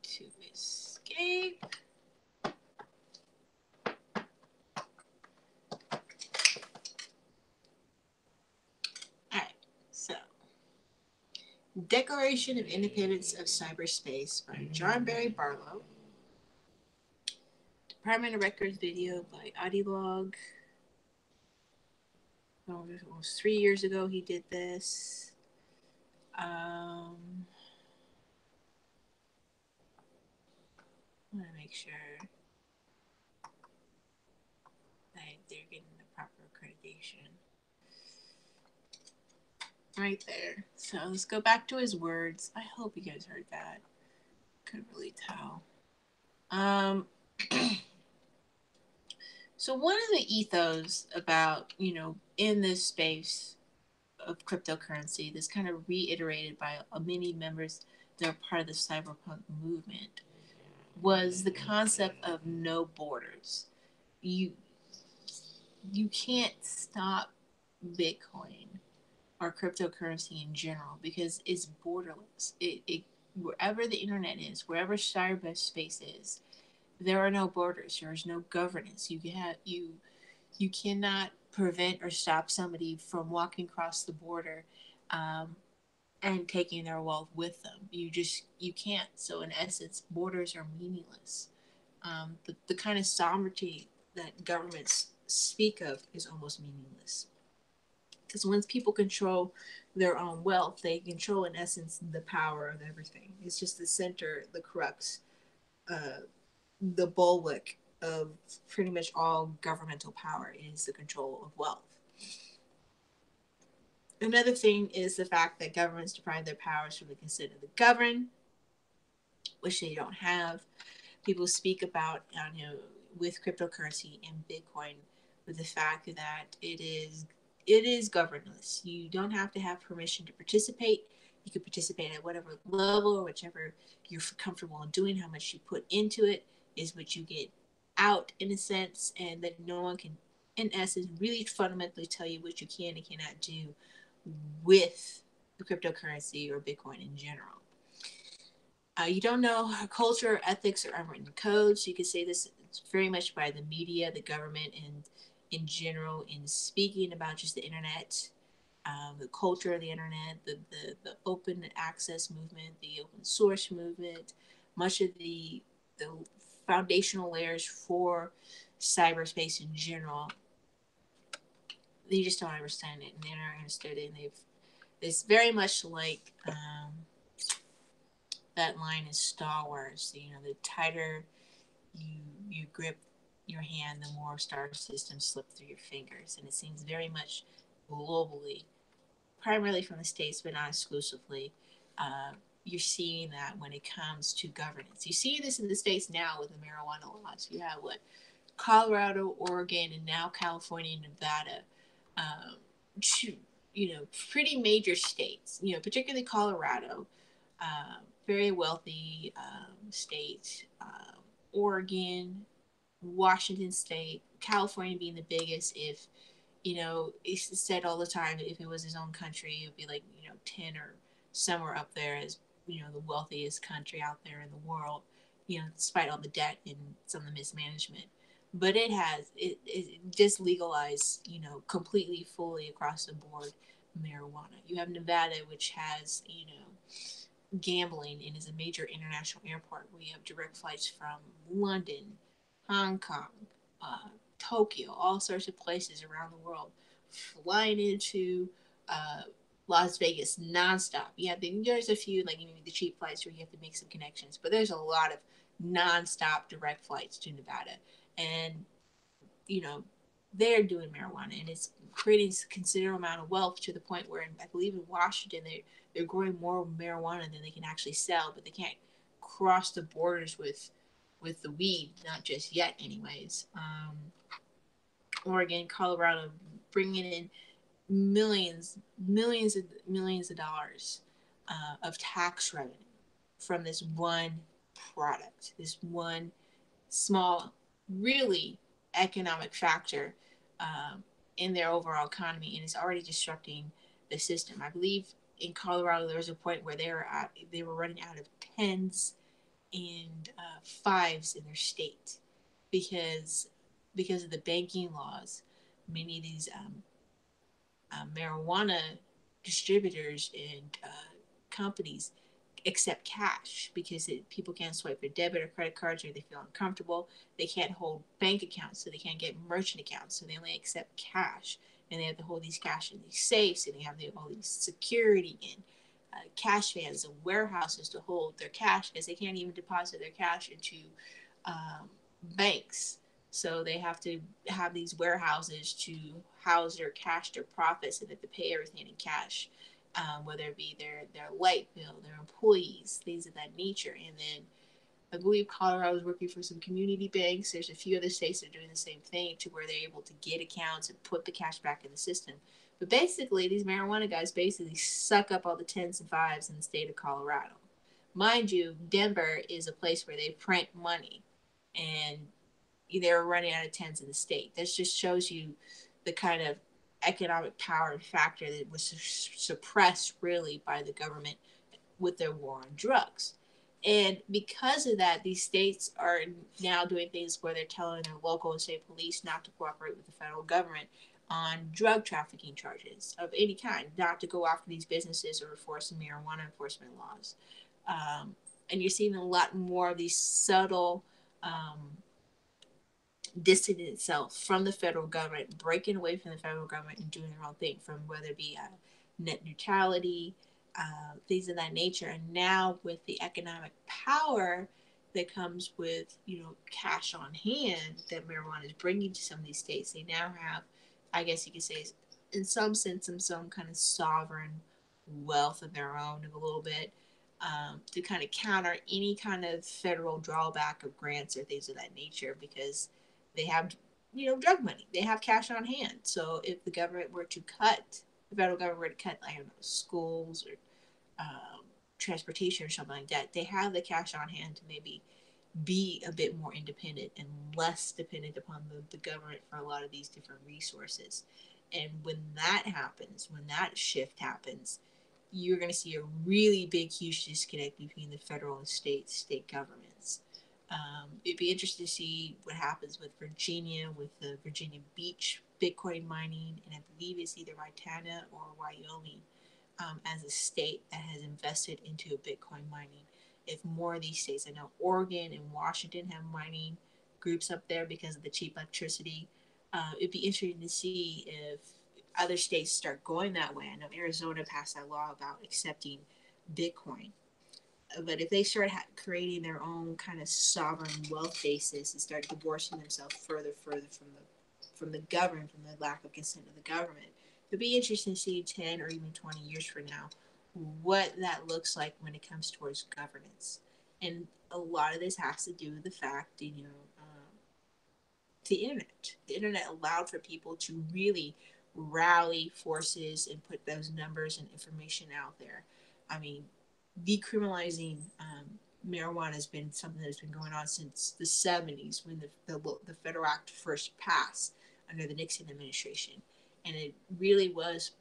[SPEAKER 1] to escape. Alright, so Declaration of Independence of Cyberspace by John Barry Barlow. Department of Records video by Audilog. Almost 3 years ago he did this. I want to make sure that they're getting the proper accreditation. Right there. So let's go back to his words. I hope you guys heard that. Couldn't really tell. So one of the ethos about, in this space of cryptocurrency that's kind of reiterated by many members that are part of the cyberpunk movement was the concept of no borders. You can't stop Bitcoin or cryptocurrency in general because it's borderless. It wherever the internet is, wherever cyberspace is, there are no borders. There is no governance. You cannot prevent or stop somebody from walking across the border and taking their wealth with them. You can't. So in essence, borders are meaningless. The kind of sovereignty that governments speak of is almost meaningless. Because once people control their own wealth, they control, in essence, the power of everything. It's just the center, the crux, the bulwark of pretty much all governmental power is the control of wealth. Another thing is the fact that governments deprive their powers from the consent of the governed, which they don't have. People speak about, with cryptocurrency and Bitcoin, with the fact that it is governless. You don't have to have permission to participate. You can participate at whatever level or whichever you're comfortable in doing. How much you put into it is what you get out, in a sense, and that no one can, in essence, really fundamentally tell you what you can and cannot do with the cryptocurrency or Bitcoin in general. You don't know culture, ethics, or unwritten codes. You could say this very much by the media, the government, and in general, in speaking about just the internet, the culture of the internet, the open access movement, the open source movement, much of the foundational layers for cyberspace in general. They just don't understand it, and they're not understood it, and it's very much like that line is Star Wars. The tighter you grip your hand, the more star systems slip through your fingers, and it seems very much globally, primarily from the States, but not exclusively. You're seeing that when it comes to governance. You see this in the States now with the marijuana laws. You have Colorado, Oregon, and now California and Nevada. Two, pretty major states. Particularly Colorado, very wealthy state. Oregon, Washington State, California being the biggest. If it's said all the time that if it was his own country, it would be like 10 or somewhere up there as the wealthiest country out there in the world. Despite all the debt and some of the mismanagement. But it just legalized completely fully across the board marijuana. You have Nevada, which has gambling and is a major international airport. We have direct flights from London, Hong Kong, Tokyo, all sorts of places around the world, flying into Las Vegas nonstop. There's a few the cheap flights where you have to make some connections, but there's a lot of nonstop direct flights to Nevada, and they're doing marijuana, and it's creating a considerable amount of wealth to the point where I believe in Washington they're growing more marijuana than they can actually sell, but they can't cross the borders with the weed, not just yet anyways. Oregon, Colorado, bringing in millions of dollars of tax revenue from this one product, this one small, really economic factor in their overall economy, and it's already disrupting the system. I believe in Colorado there was a point where they were running out of tens and fives in their state because of the banking laws. Many of these marijuana distributors and companies accept cash because people can't swipe their debit or credit cards, or they feel uncomfortable. They can't hold bank accounts, so they can't get merchant accounts, so they only accept cash. And they have to hold these cash in these safes, and they have all these security in cash vans and warehouses to hold their cash, because they can't even deposit their cash into um, banks. So they have to have these warehouses to house their cash, their profits, and they have to pay everything in cash, whether it be their light bill, their employees, things of that nature. And then I believe Colorado is working for some community banks. There's a few other states that are doing the same thing, to where they're able to get accounts and put the cash back in the system. But basically, these marijuana guys basically suck up all the tens and fives in the state of Colorado. Mind you, Denver is a place where they print money, and they're running out of tens in the state. This just shows you the kind of economic power and factor that was suppressed really by the government with their war on drugs. And because of that, these states are now doing things where they're telling their local and state police not to cooperate with the federal government on drug trafficking charges of any kind, not to go after these businesses or enforce marijuana enforcement laws. And you're seeing a lot more of these subtle distancing itself from the federal government, breaking away from the federal government and doing their own thing, from whether it be net neutrality, things of that nature. And now with the economic power that comes with, cash on hand that marijuana is bringing to some of these states, they now have, I guess you could say, in some sense, some kind of sovereign wealth of their own, of a little bit, to kind of counter any kind of federal drawback of grants or things of that nature, because they have, drug money. They have cash on hand. So if the government were to cut, the federal government were to cut, I don't know, schools or transportation or something like that, they have the cash on hand to maybe be a bit more independent and less dependent upon the government for a lot of these different resources. And when that happens, when that shift happens, you're going to see a really big, huge disconnect between the federal and state governments. It'd be interesting to see what happens with Virginia, with the Virginia Beach Bitcoin mining, and I believe it's either Montana or Wyoming, as a state that has invested into Bitcoin mining. If more of these states, I know Oregon and Washington have mining groups up there because of the cheap electricity. It'd be interesting to see if other states start going that way. I know Arizona passed that law about accepting Bitcoin, but if they start creating their own kind of sovereign wealth basis and start divorcing themselves further from the government, from the lack of consent of the government, it'd be interesting to see 10 or even 20 years from now what that looks like when it comes towards governance. And a lot of this has to do with the fact, the internet. The internet allowed for people to really rally forces and put those numbers and information out there. I mean, decriminalizing marijuana has been something that's been going on since the 70s, when the Federal Act first passed under the Nixon administration. And it really was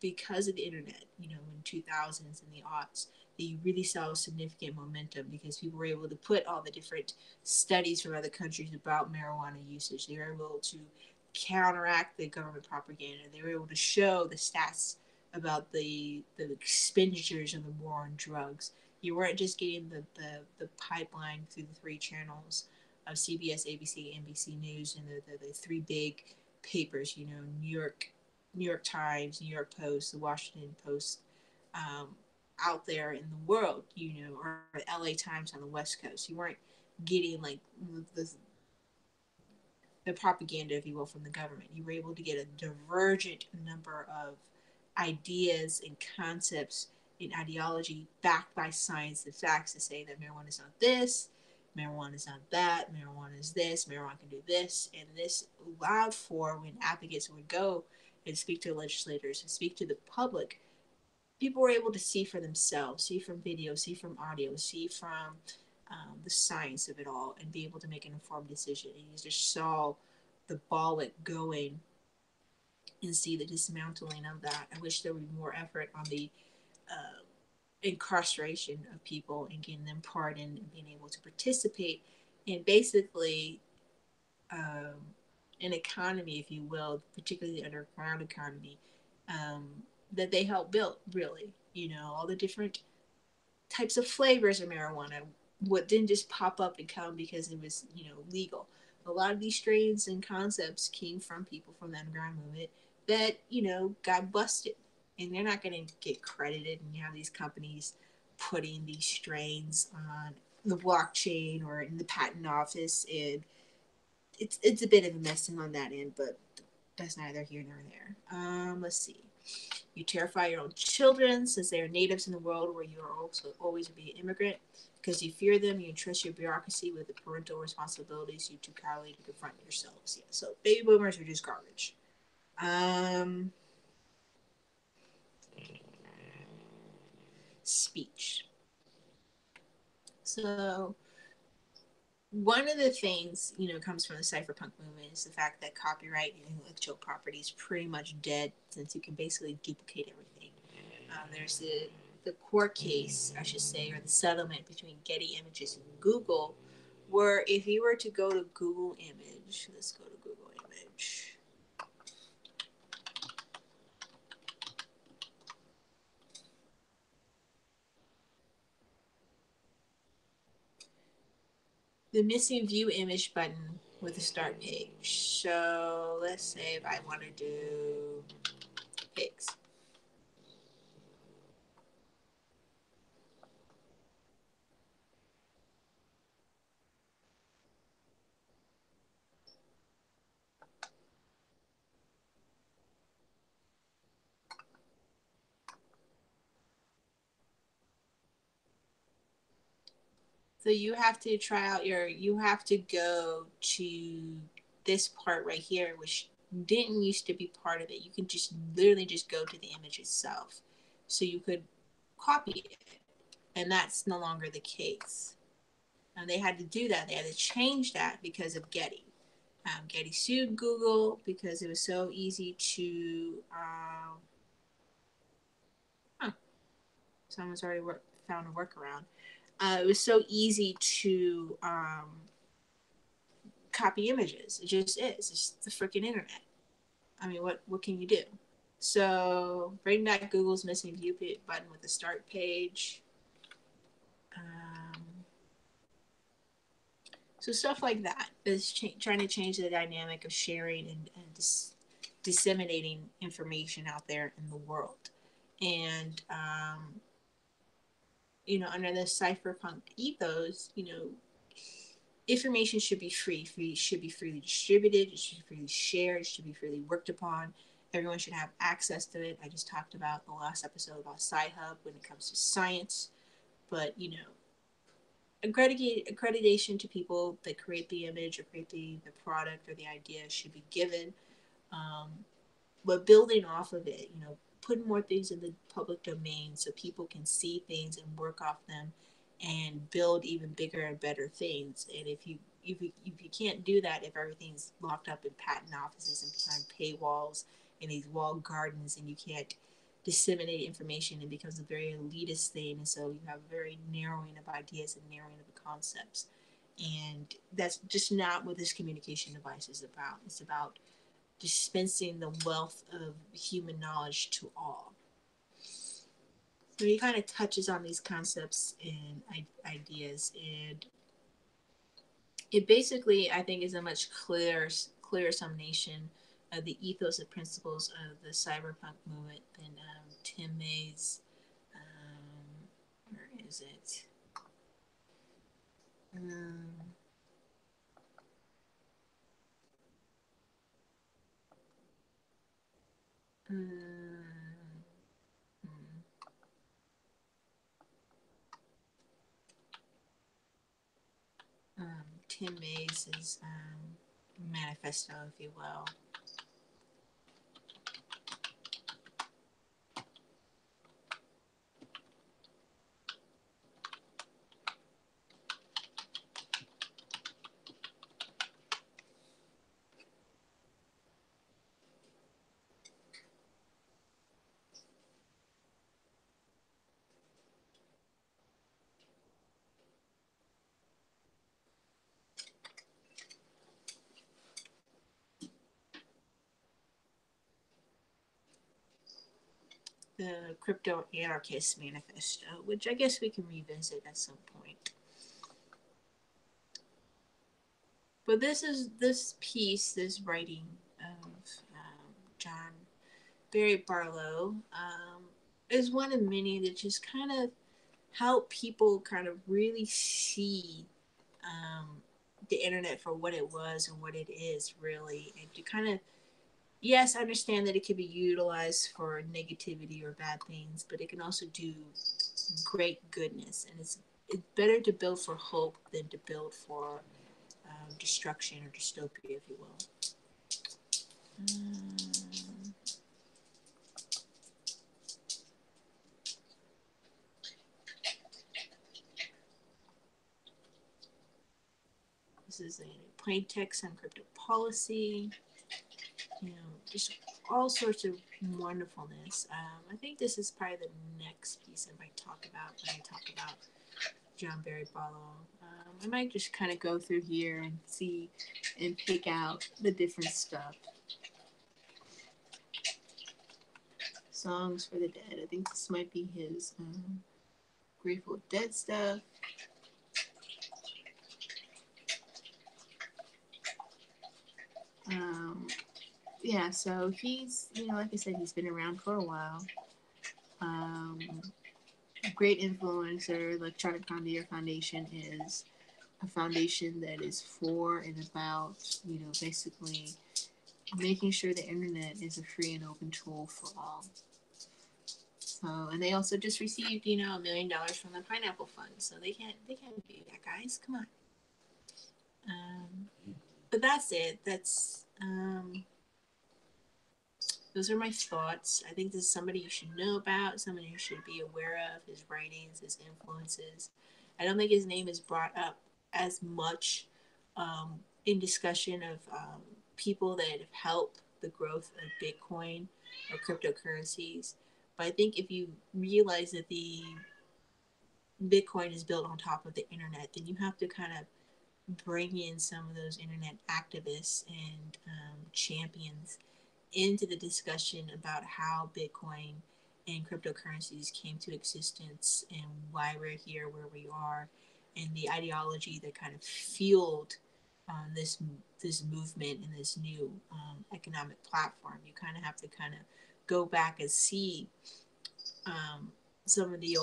[SPEAKER 1] because of the internet, in 2000s and the aughts, that you really saw significant momentum, because people were able to put all the different studies from other countries about marijuana usage. They were able to counteract the government propaganda. They were able to show the stats about the expenditures of the war on drugs. You weren't just getting the pipeline through the three channels of CBS, ABC, NBC News, and the three big papers, New York Times, New York Post, the Washington Post, out there in the world, or LA Times on the West Coast. You weren't getting like the, the propaganda, if you will, from the government. You were able to get a divergent number of ideas and concepts and ideology backed by science and facts to say that marijuana is not this, marijuana is not that, marijuana is this, marijuana can do this. And this allowed for, when advocates would go and speak to legislators and speak to the public, people were able to see for themselves, see from video, see from audio, see from the science of it all, and be able to make an informed decision. And you just saw the ball at going and see the dismantling of that. I wish there would be more effort on the uh, incarceration of people and getting them pardoned and being able to participate in basically um, an economy, if you will, particularly the underground economy, um, that they helped build, really. You know, all the different types of flavors of marijuana. What didn't just pop up and come because it was, you know, legal. A lot of these strains and concepts came from people from the underground movement that, you know, got busted. And they're not going to get credited. And you have these companies putting these strains on the blockchain or in the patent office. And it's a bit of a messing on that end, but that's neither here nor there. Let's see. You terrify your own children since they are natives in the world where you are also always be an immigrant. Because you fear them, you entrust your bureaucracy with the parental responsibilities you too cowardly to confront yourselves. Yeah, so baby boomers are just garbage. Speech. So one of the things, you know, comes from the cypherpunk movement is the fact that copyright and intellectual property is pretty much dead since you can basically duplicate everything. There's the court case, I should say, or the settlement between Getty Images and Google, where if you were to go to Google Image, let's go to Google Image. The missing view image button with the start page. So let's say if I want to do pigs. So you have to try out you have to go to this part right here, which didn't used to be part of it. You can just literally just go to the image itself. So you could copy it. And that's no longer the case. And they had to do that. They had to change that because of Getty. Getty sued Google because it was so easy to. Huh, someone's already found a workaround. It was so easy to copy images. It just is. It's the freaking internet. I mean, what can you do? So bring back Google's missing view button with the start page. So stuff like that is trying to change the dynamic of sharing and disseminating information out there in the world. And you know, under the cypherpunk ethos, you know, information should be free, should be freely distributed, it should be freely shared, it should be freely worked upon. Everyone should have access to it. I just talked about the last episode about Sci-Hub when it comes to science, but you know, accreditation to people that create the image or create the product or the idea should be given. Um, but building off of it, you know, putting more things in the public domain so people can see things and work off them and build even bigger and better things. And if you can't do that if everything's locked up in patent offices and behind paywalls and these walled gardens and you can't disseminate information, it becomes a very elitist thing, and so you have a very narrowing of ideas and narrowing of the concepts, and that's just not what this communication device is about. It's about dispensing the wealth of human knowledge to all. So he kind of touches on these concepts and ideas, and it basically, I think, is a much clearer summation of the ethos and principles of the cyberpunk movement than Tim May's. Where is it? Um, um, Tim May's manifesto, if you will. the Crypto Anarchist Manifesto, which I guess we can revisit at some point. But this piece, this writing of John Barry Barlow, is one of many that just kind of help people kind of really see the internet for what it was and what it is really, and to kind of, yes, understand that it can be utilized for negativity or bad things, but it can also do great goodness, and it's better to build for hope than to build for destruction or dystopia, if you will. This is a plain text on crypto policy. Just all sorts of wonderfulness. I think this is probably the next piece I might talk about when I talk about John Barry Barlow. I might just kind of go through here and see and pick out the different stuff. Songs for the Dead. I think this might be his Grateful Dead stuff. Yeah, so he's, like I said, he's been around for a while. Great influencer. Electronic Frontier Foundation is a foundation that is for and about, basically making sure the internet is a free and open tool for all. So, and they also just received, $1 million from the PineappleFund. So they can't do that, guys. Come on. But that's it. Those are my thoughts. I think this is somebody you should know about, somebody you should be aware of, his writings, his influences. I don't think his name is brought up as much in discussion of people that have helped the growth of Bitcoin or cryptocurrencies. But I think if you realize that the Bitcoin is built on top of the internet, then you have to kind of bring in some of those internet activists and champions into the discussion about how Bitcoin and cryptocurrencies came to existence and why we're here where we are, and the ideology that kind of fueled this movement and this new economic platform. You kind of have to kind of go back and see some of the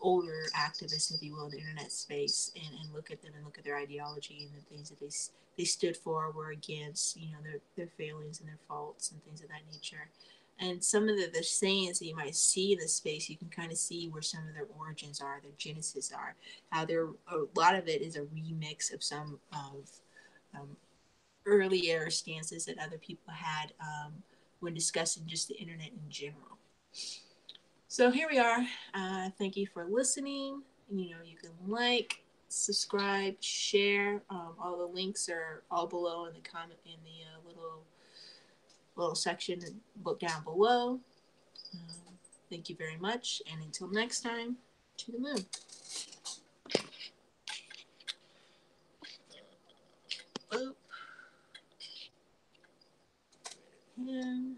[SPEAKER 1] older activists, if you will, in the internet space, and look at them and look at their ideology and the things that they stood for, were against, their failings and their faults and things of that nature. And some of the sayings that you might see in this space, you can kind of see where some of their origins are, their genesis are, how a lot of it is a remix of some of earlier stances that other people had when discussing just the internet in general. So here we are. Thank you for listening. You can subscribe, share. All the links are all below in the comment in the little section down below. Thank you very much, and until next time, to the moon. Oop. And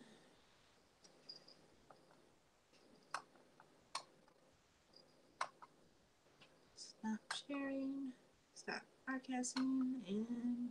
[SPEAKER 1] stop sharing, stop broadcasting, and